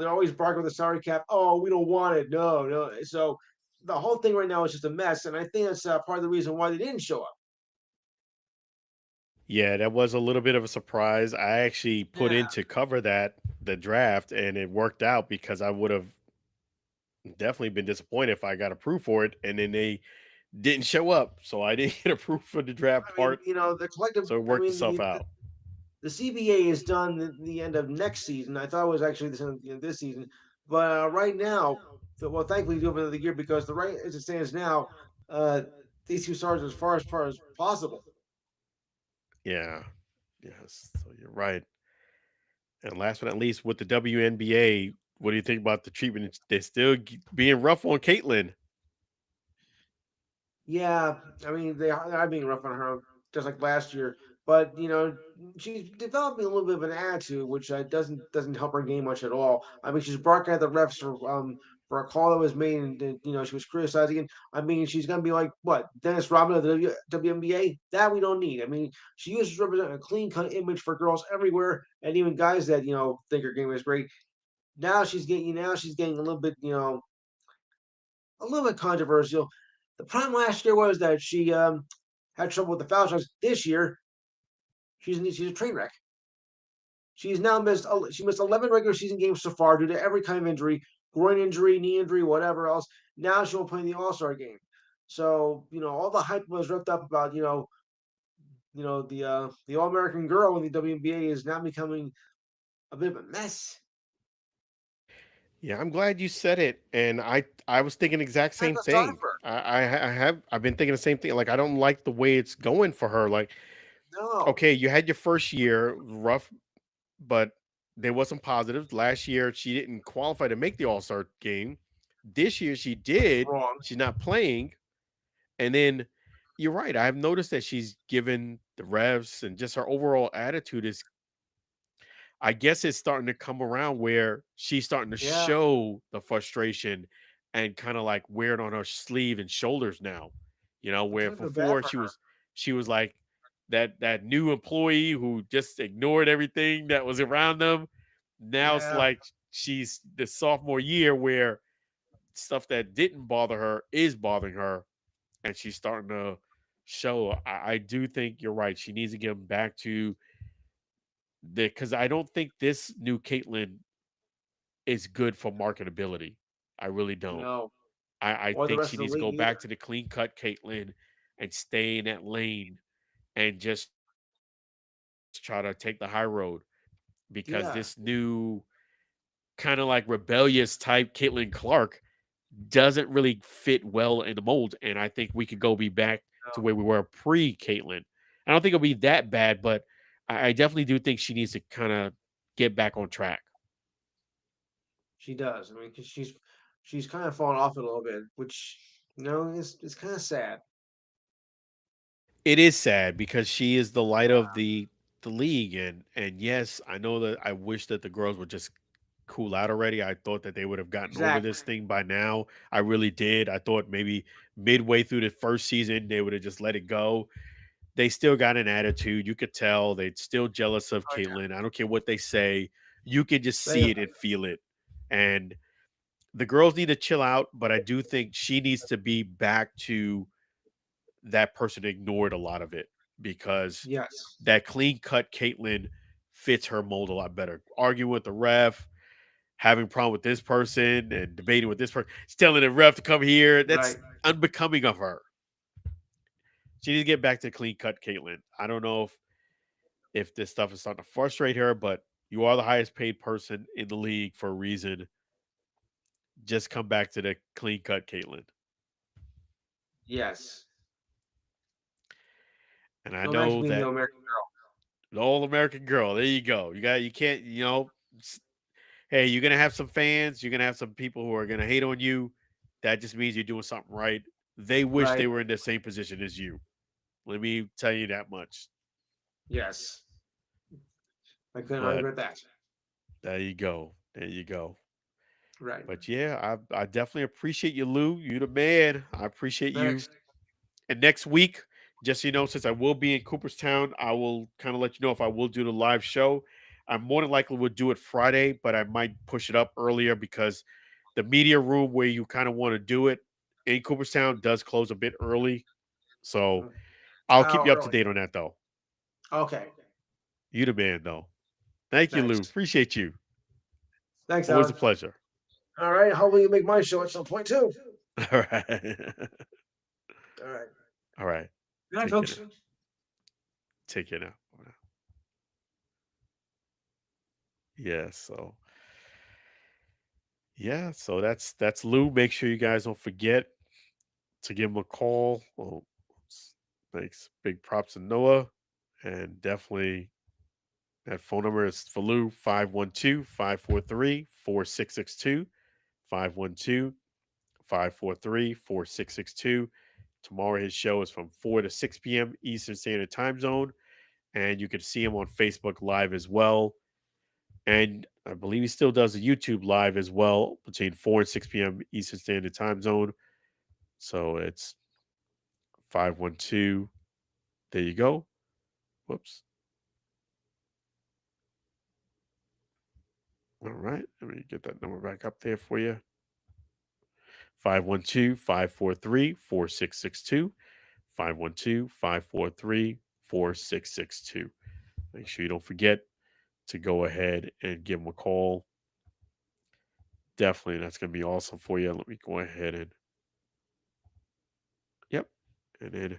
always bargaining with the salary cap. Oh, we don't want it. No, no. So the whole thing right now is just a mess, and I think that's part of the reason why they didn't show up.
Yeah, that was a little bit of a surprise. I actually put
Yeah.
in to cover the draft, and it worked out because I would have definitely been disappointed if I got approved for it, and then they didn't show up, so I didn't get approved for the draft
I mean,
part.
the collective.
So it
I
worked
mean,
itself
the
out.
the CBA is done the end of next season. I thought it was actually the end of this season, but right now, well, thankfully, do it another year because the right as it stands now, uh, these two stars as far as possible.
Yeah, yes. So you're right. And last but not least, with the WNBA, what do you think about the treatment? They're still being rough on Caitlyn.
Yeah, I mean they are being rough on her just like last year, but she's developing a little bit of an attitude, which doesn't help her game much at all. I mean, she's barking at the refs for a call that was made, and she was criticizing it. I mean, she's gonna be like what Dennis Rodman of the WNBA? That we don't need. I mean, she used to represent a clean cut image for girls everywhere, and even guys that think her game is great. Now she's getting a little bit a little bit controversial. The problem last year was that she had trouble with the foul shots. This year, she's a train wreck. She's now missed 11 regular season games so far due to every kind of injury, groin injury, knee injury, whatever else. Now she won't play in the All Star game. So all the hype was ripped up about the All American girl in the WNBA is now becoming a bit of a mess.
Yeah, I'm glad you said it, and I was thinking exact
I
same
feel sorry
thing.
for her.
I've been thinking the same thing. Like I don't like the way it's going for her. Like,
No,
okay, you had your first year rough, but there was some positives. Last year she didn't qualify to make the All Star game. This year she did.
wrong.
She's not playing, and then you're right. I've noticed that she's given the refs and just her overall attitude is I guess it's starting to come around where she's starting to
Yeah,
show the frustration and kind of like wear it on her sleeve and shoulders now.
I'm
Where
kind of feel bad
before
for her.
she was like that new employee who just ignored everything that was around them. Now it's
Yeah,
like she's the sophomore year where stuff that didn't bother her is bothering her, and she's starting to show. I do think you're right. She needs to get back to because I don't think this new Caitlyn is good for marketability. I really don't.
no,
I
or the
think
rest
she
of the
needs to
league
go
either.
back to the clean cut Caitlyn and stay in that lane and just try to take the high road because
Yeah,
this new kind of like rebellious type Caitlyn Clark doesn't really fit well in the mold. And I think we could go be back to
no,
where we were pre Caitlyn. I don't think it'll be that bad, but I definitely do think she needs to kind of get back on track.
she does. I mean, 'cause she's kind of fallen off a little bit, which is kind of sad.
It is sad because she is the light of the league, and yes, I know that I wish that the girls would just cool out already. I thought that they would have gotten over
Exactly.
this thing by now. I really did. I thought maybe midway through the first season they would have just let it go. They still got an attitude. You could tell they're still jealous of
Oh yeah,
Caitlyn. I don't care what they say. You can just
they
see it and feel it. And the girls need to chill out, but I do think she needs to be back to that person ignored a lot of it because
yes,
that clean cut Caitlyn fits her mold a lot better. Arguing with the ref, having a problem with this person, and debating with this person, telling the ref to come here. That's
right.
unbecoming of her. She needs to get back to clean cut Caitlyn. I don't know if this stuff is starting to frustrate her, but you are the highest paid person in the league for a reason. Just come back to the clean cut Caitlyn.
Yes.
And I
Go back to
know
being the
that
American girl.
the all American girl. There you go. You can't, hey, you're gonna have some fans, you're gonna have some people who are gonna hate on you. That just means you're doing something right. They wish they
Right.
were in the same position as you. Let me tell you that much.
Yes. I couldn't
But
argue with that.
there you go. There you go.
Right.
But yeah, I definitely appreciate you, Lou. You the man. I appreciate you.
Next.
And next week, just so you know, since I will be in Cooperstown, I will kind of let you know if I will do the live show. I more than likely would do it Friday, but I might push it up earlier because the media room where you kind of want to do it in Cooperstown does close a bit early. So I'll keep
How
you up to
early?
date on that though.
Okay.
You the man though. Thank you, Lou.
Nice.
Appreciate you.
Thanks,
Always a
Alan.
pleasure.
All right. Hopefully you make my show at some point too.
All right.
All right.
All right.
Good night,
Take care now.
folks.
Take care now. Yeah, so yeah, so that's Lou. Make sure you guys don't forget to give him a call. Well, thanks. Big props to Noah. And definitely that phone number is for Lou 512-543-4662. 512-543-4662. Tomorrow his show is from 4 to 6 p.m. Eastern Standard Time Zone. And you can see him on Facebook Live as well. And I believe he still does a YouTube live as well between 4 and 6 p.m. Eastern Standard Time Zone. So it's 512. There you go. Whoops. All right. Let me get that number back up there for you. 512-543-4662. 512-543-4662. Make sure you don't forget to go ahead and give them a call. Definitely, that's going to be awesome for you. Let me go ahead and, yep. And then,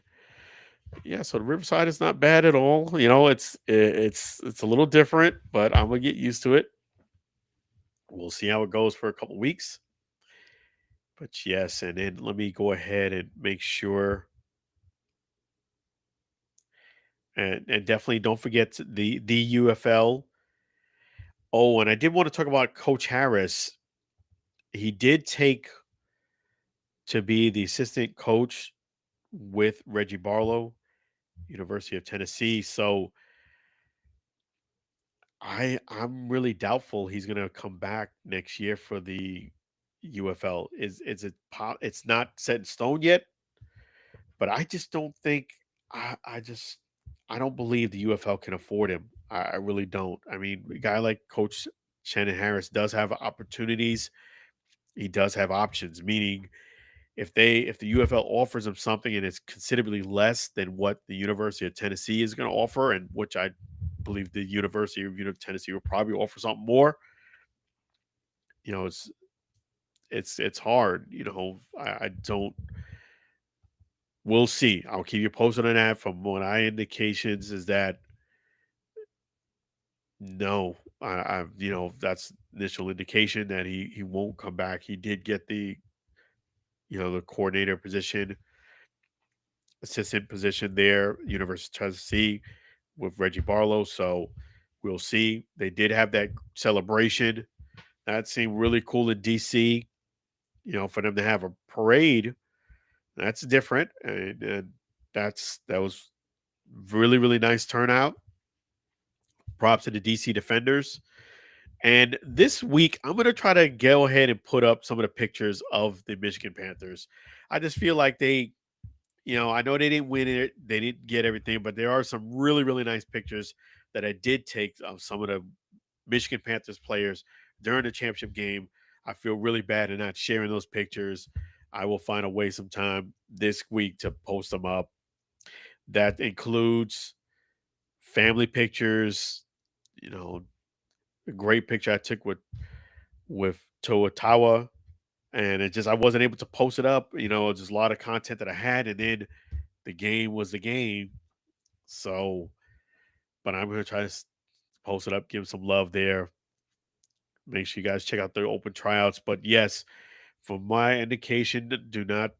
yeah, so the Riverside is not bad at all. It's a little different, but I'm gonna get used to it. We'll see how it goes for a couple weeks. But yes, and then let me go ahead and make sure, and definitely don't forget the UFL. Oh, and I did want to talk about Coach Harris. He did take to be the assistant coach with Reggie Barlow, University of Tennessee. So I'm really doubtful he's going to come back next year for the UFL. It's not set in stone yet, but I just don't think I don't believe the UFL can afford him. I really don't. I mean, a guy like Coach Shannon Harris does have opportunities. He does have options, meaning if the UFL offers him something and it's considerably less than what the University of Tennessee is going to offer, and which I believe the University of Tennessee will probably offer something more. It's hard. I don't. We'll see. I'll keep you posted on that. From what I indications is that no, that's initial indication that he won't come back. He did get the coordinator position, assistant position there, University of Tennessee with Reggie Barlow. So we'll see. They did have that celebration. That seemed really cool in DC. For them to have a parade, that's different, and that was really really nice turnout. Props to the DC Defenders. And this week, I'm going to try to go ahead and put up some of the pictures of the Michigan Panthers. I just feel like I know they didn't win it, they didn't get everything, but there are some really, really nice pictures that I did take of some of the Michigan Panthers players during the championship game. I feel really bad in not sharing those pictures. I will find a way sometime this week to post them up. That includes family pictures, a great picture I took with Toa Tawa, and I wasn't able to post it up. Just a lot of content that I had, and then the game was the game. So, but I'm gonna try to post it up, give some love there. Make sure you guys check out the open tryouts. But yes, from my indication, do not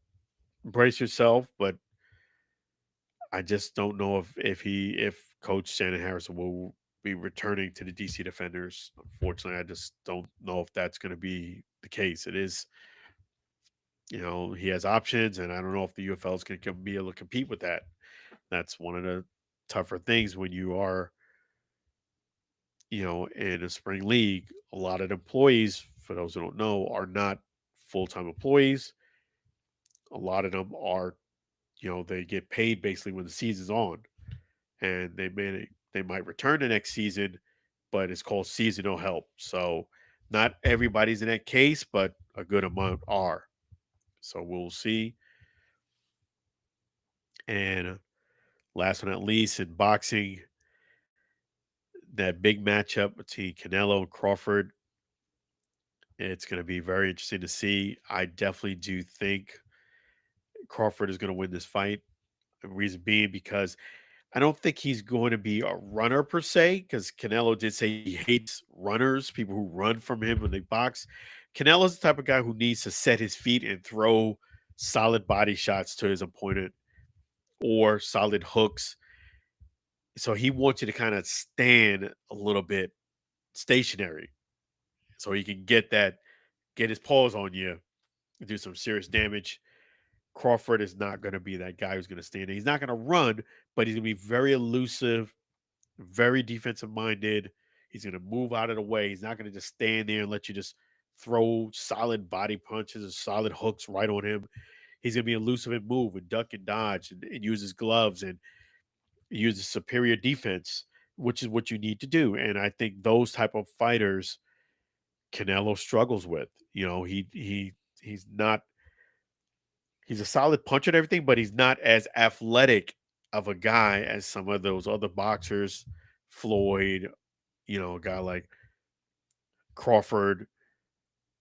brace yourself. But I just don't know if Coach Shannon Harrison will be returning to the DC Defenders. Unfortunately, I just don't know if that's going to be the case. It is, he has options, and I don't know if the UFL is going to be able to compete with that. That's one of the tougher things when you are, in a spring league. A lot of the employees, for those who don't know, are not full time employees. A lot of them are, they get paid basically when the season's on, and they might return the next season, but it's called seasonal help. So not everybody's in that case, but a good amount are. So we'll see. And last but not least, in boxing, that big matchup between Canelo and Crawford, it's going to be very interesting to see. I definitely do think Crawford is going to win this fight. The reason being because I don't think he's going to be a runner per se, because Canelo did say he hates runners, people who run from him when they box. Canelo's the type of guy who needs to set his feet and throw solid body shots to his opponent or solid hooks. So he wants you to kind of stand a little bit stationary so he can get his paws on you and do some serious damage. Crawford is not going to be that guy who's going to stand there. He's not going to run, but he's going to be very elusive, very defensive minded. He's going to move out of the way. He's not going to just stand there and let you just throw solid body punches or solid hooks right on him. He's going to be elusive and move and duck and dodge and use his gloves and use superior defense, which is what you need to do. And I think those type of fighters Canelo struggles with. He's not He's a solid puncher and everything, but he's not as athletic of a guy as some of those other boxers, Floyd, a guy like Crawford,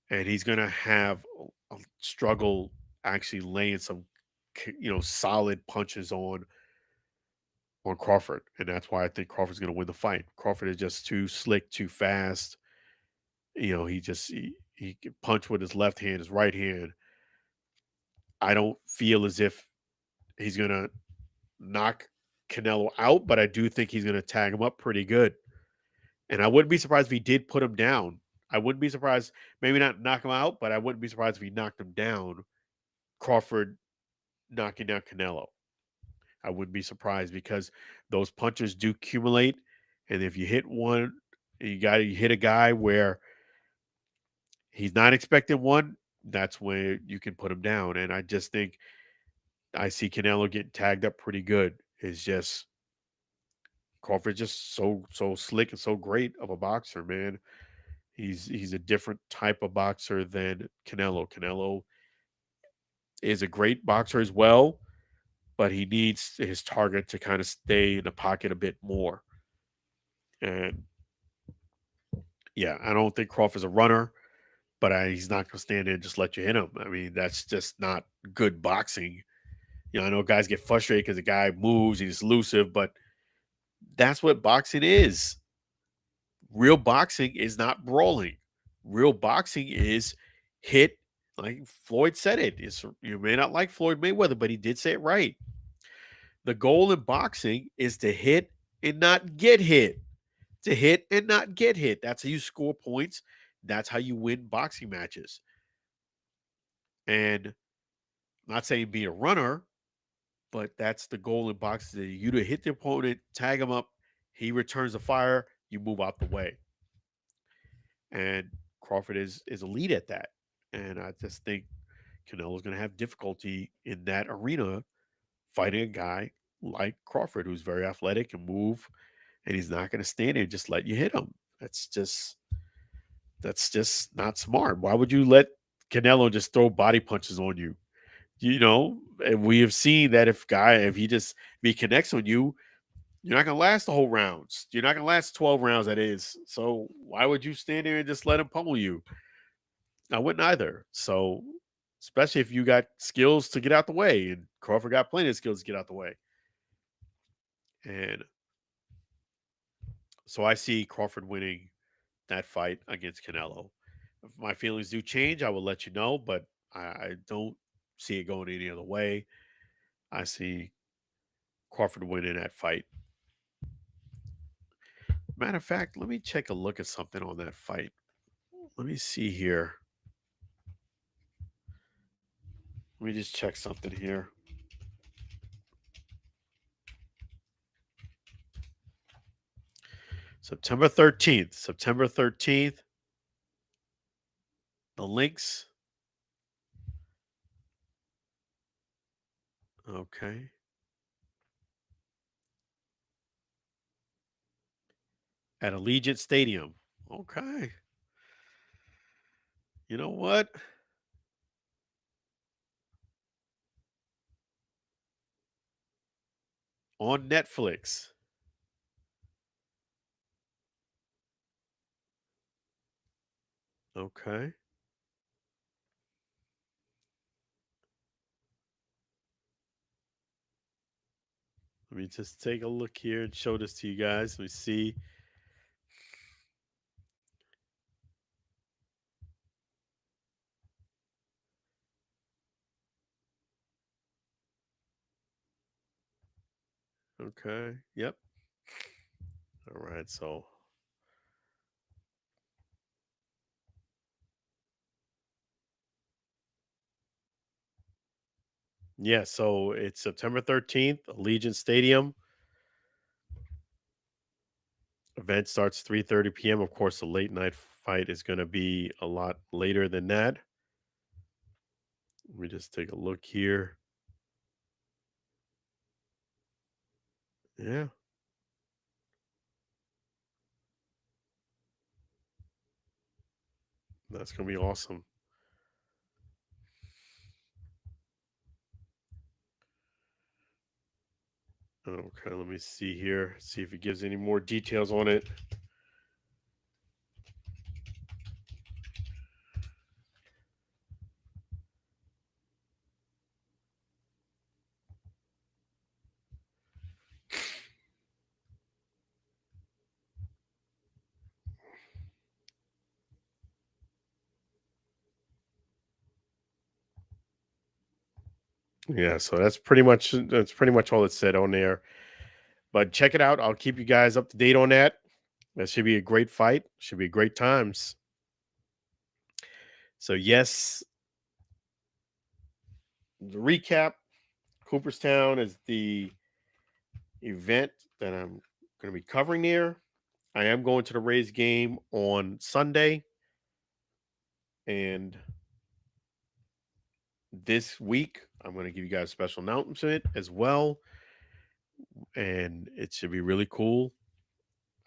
and he's going to have a struggle actually laying some, solid punches on Crawford, and that's why I think Crawford's going to win the fight. Crawford is just too slick, too fast. He can punch with his left hand, his right hand. I don't feel as if he's going to knock Canelo out, but I do think he's going to tag him up pretty good. And I wouldn't be surprised if he did put him down. I wouldn't be surprised, maybe not knock him out, but I wouldn't be surprised if he knocked him down. Crawford knocking down Canelo. I wouldn't be surprised because those punches do accumulate. And if you hit one, you hit a guy where he's not expecting one, that's when you can put him down. And I just think I see Canelo getting tagged up pretty good. It's just Crawford's just so slick and so great of a boxer, man. He's a different type of boxer than Canelo. Canelo is a great boxer as well, but he needs his target to kind of stay in the pocket a bit more. And yeah, I don't think Crawford's a runner, but he's not going to stand there and just let you hit him. I mean, that's just not good boxing. I know guys get frustrated because the guy moves, he's elusive, but that's what boxing is. Real boxing is not brawling. Real boxing is hit, like Floyd said it. You may not like Floyd Mayweather, but he did say it right. The goal in boxing is to hit and not get hit. To hit and not get hit. That's how you score points. That's how you win boxing matches. And I'm not saying be a runner, but that's the goal in boxing. You to hit the opponent, tag him up, he returns the fire, you move out the way. And Crawford is a lead at that. And I just think Canelo's going to have difficulty in that arena fighting a guy like Crawford, who's very athletic and move, and he's not going to stand there and just let you hit him. That's just not smart. Why would you let Canelo just throw body punches on you? And we have seen that if he connects on you, you're not going to last the whole rounds. You're not going to last 12 rounds, that is. So why would you stand there and just let him pummel you? I wouldn't either. So, especially if you got skills to get out the way, and Crawford got plenty of skills to get out the way. And so I see Crawford winning that fight against Canelo. If my feelings do change, I will let you know, but I don't see it going any other way. I see Crawford winning that fight. Matter of fact, let me take a look at something on that fight. Let me see here. Let me just check something here. September 13th. September 13th. The links. Okay. At Allegiant Stadium. Okay. You know what? On Netflix. Okay. Let me just take a look here and show this to you guys. Let me see. Okay. Yep. All right. So yeah, so it's September 13th, Allegiant Stadium. Event starts 3:30 p.m. Of course, the late night fight is going to be a lot later than that. Let me just take a look here. Yeah. That's going to be awesome. Okay, let me see here. See if it gives any more details on it. Yeah, so that's pretty much all it said on there. But check it out. I'll keep you guys up to date on that. That should be a great fight. Should be great times. So yes, the recap. Cooperstown is the event that I'm going to be covering there. I am going to the Rays game on Sunday, and this week I'm going to give you guys a special announcement as well, and it should be really cool.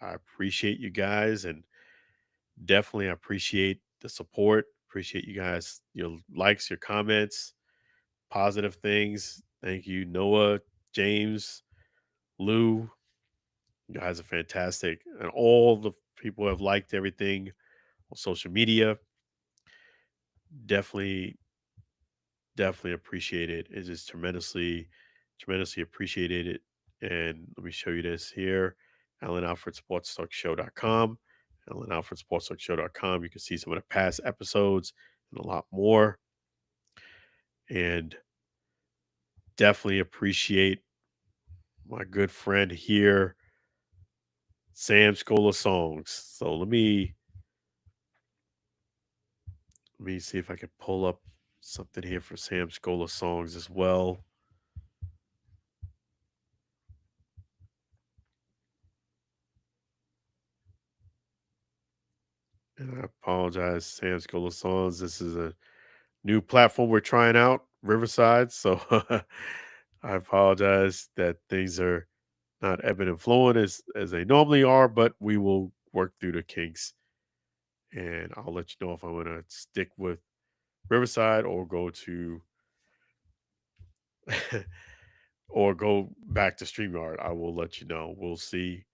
I appreciate you guys, and definitely appreciate the support. Appreciate you guys, your likes, your comments, positive things. Thank you, Noah, James, Lou. You guys are fantastic. And all the people who have liked everything on social media. Definitely, definitely appreciate it. It is tremendously, tremendously appreciated it. And let me show you this here. AlanAlfredSportsTalkShow.com. AlanAlfredSportsTalkShow.com. You can see some of the past episodes and a lot more. And definitely appreciate my good friend here, Sam Scola Songs. So let me see if I can pull up something here for Sam Scola Songs as well. And I apologize, Sam Scola Songs. This is a new platform we're trying out, Riverside. So I apologize that things are not ebbing and flowing as they normally are, but we will work through the kinks. And I'll let you know if I'm going to stick with Riverside or go to or go back to StreamYard. I will let you know. We'll see.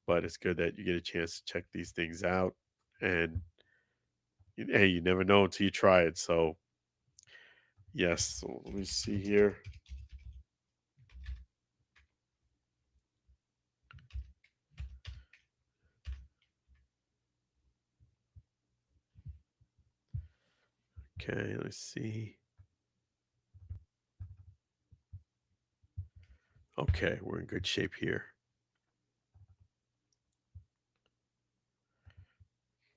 But it's good that you get a chance to check these things out. And hey, you never know until you try it. So yes. So let me see here. Okay, let's see. Okay, we're in good shape here.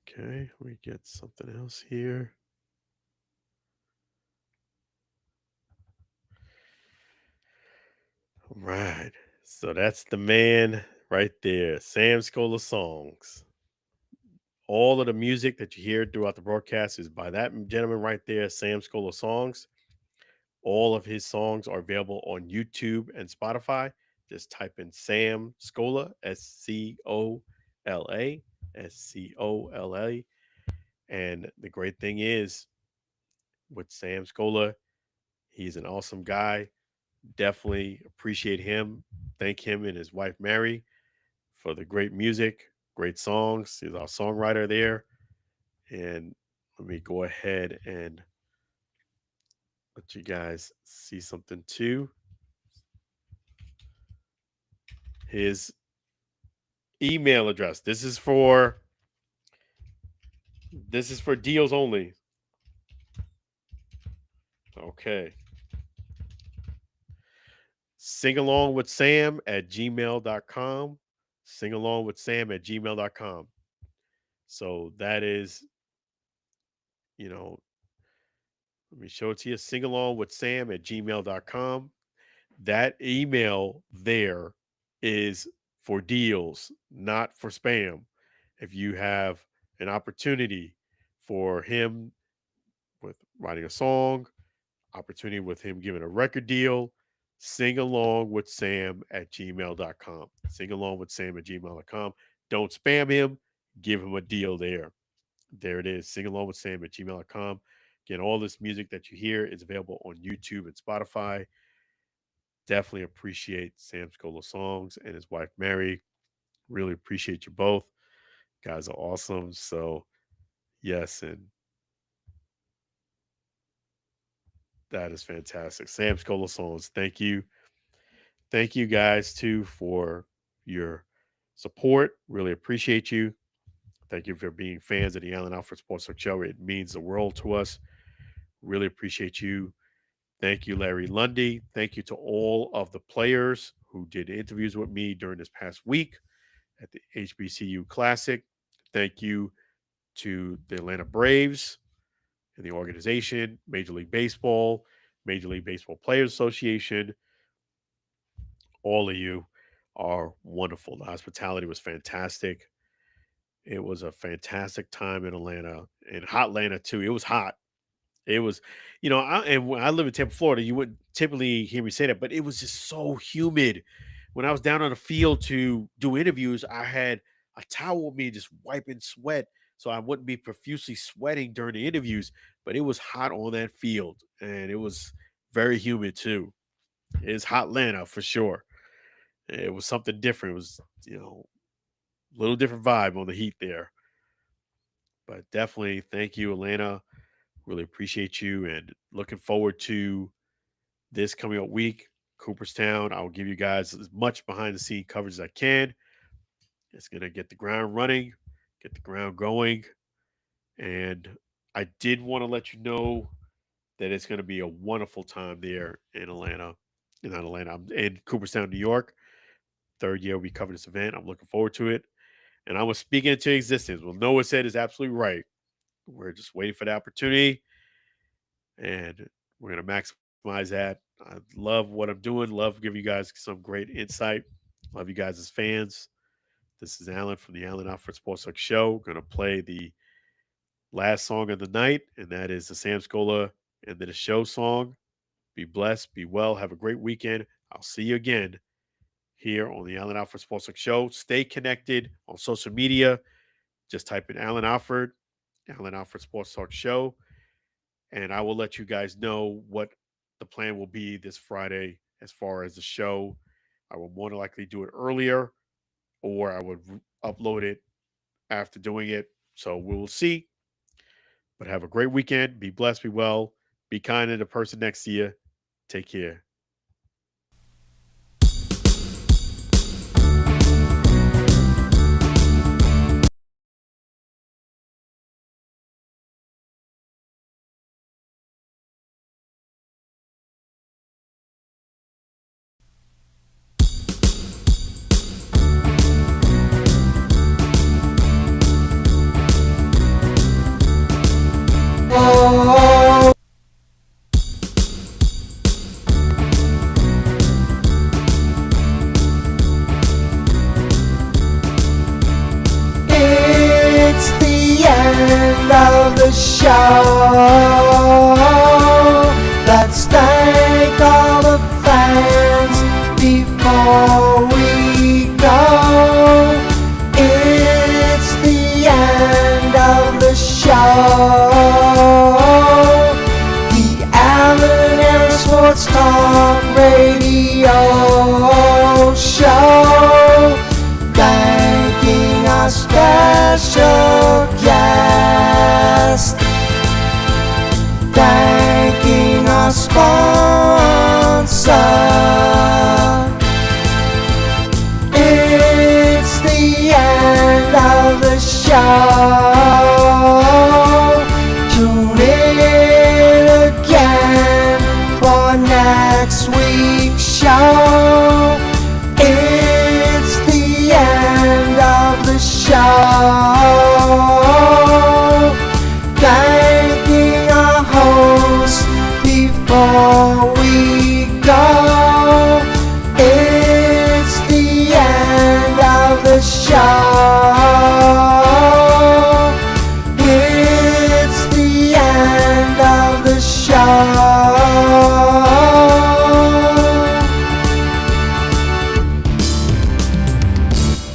Okay, we get something else here. All right. So that's the man right there, Sam Scola Songs. All of the music that you hear throughout the broadcast is by that gentleman right there, Sam Scola Songs. All of his songs are available on YouTube and Spotify. Just type in Sam Scola, Scola, Scola. And the great thing is with Sam Scola, he's an awesome guy. Definitely appreciate him. Thank him and his wife, Mary, for the great music, great songs. He's our songwriter there. And let me go ahead and let you guys see something too. His email address. This is for deals only. Okay. Sing along with Sam at gmail.com. Sing along with Sam at gmail.com. So that is, you know, let me show it to you. Sing along with Sam at gmail.com. That email there is for deals, not for spam. If you have an opportunity for him with writing a song, opportunity with him giving a record deal, sing along with Sam at gmail.com. Sing along with Sam at gmail.com. Don't spam him, give him a deal there. There it is. Sing along with Sam at gmail.com. Again, all this music that you hear is available on YouTube and Spotify. Definitely appreciate Sam Scola songs and his wife Mary. Really appreciate you both. Guys are awesome. So yes, and that is fantastic. Sam Scola songs. Thank you. Thank you guys too for your support. Really appreciate you. Thank you for being fans of the Allen Alfred Sports Talk Show. It means the world to us. Really appreciate you. Thank you, Larry Lundy. Thank you to all of the players who did interviews with me during this past week at the HBCU Classic. Thank you to the Atlanta Braves and the organization, Major League Baseball, Major League Baseball Players Association. All of you are wonderful. The hospitality was fantastic. It was a fantastic time in Atlanta, in hot Atlanta too. It was hot. It was, and when I live in Tampa, Florida, you wouldn't typically hear me say that, but it was just so humid. When I was down on the field to do interviews, I had a towel with me just wiping sweat so I wouldn't be profusely sweating during the interviews. But it was hot on that field, and it was very humid too. It's hot Atlanta for sure. It was something different. It was, a little different vibe on the heat there. But definitely thank you, Atlanta. Really appreciate you and looking forward to this coming up week. Cooperstown. I'll give you guys as much behind the scene coverage as I can. It's going to get the ground running, get the ground going. And I did want to let you know that it's going to be a wonderful time there in Atlanta. Not Atlanta, I'm in Cooperstown, New York. Third year we cover this event. I'm looking forward to it. And I was speaking into existence. Well, Noah said is absolutely right. We're just waiting for the opportunity. And we're going to maximize that. I love what I'm doing. Love giving you guys some great insight. Love you guys as fans. This is Alan from the Allen Alfred Sports Talk Show. Going to play the last song of the night, and that is the Sam Scola End of the Show song. Be blessed, be well, have a great weekend. I'll see you again here on the Allen Alfred Sports Talk Show. Stay connected on social media. Just type in Allen Alfred Sports Talk Show, and I will let you guys know what the plan will be this Friday as far as the show. I will more than likely do it earlier, or I would upload it after doing it. So we will see. But have a great weekend. Be blessed, be well, be kind to the person next to you. Take care.
It's the end of the show. Let's thank all the fans before we go. It's the end of the show. The Allen Allen Sports Talk Radio Show. Thanking our special guest. Thanking our sponsor. It's the end of the show.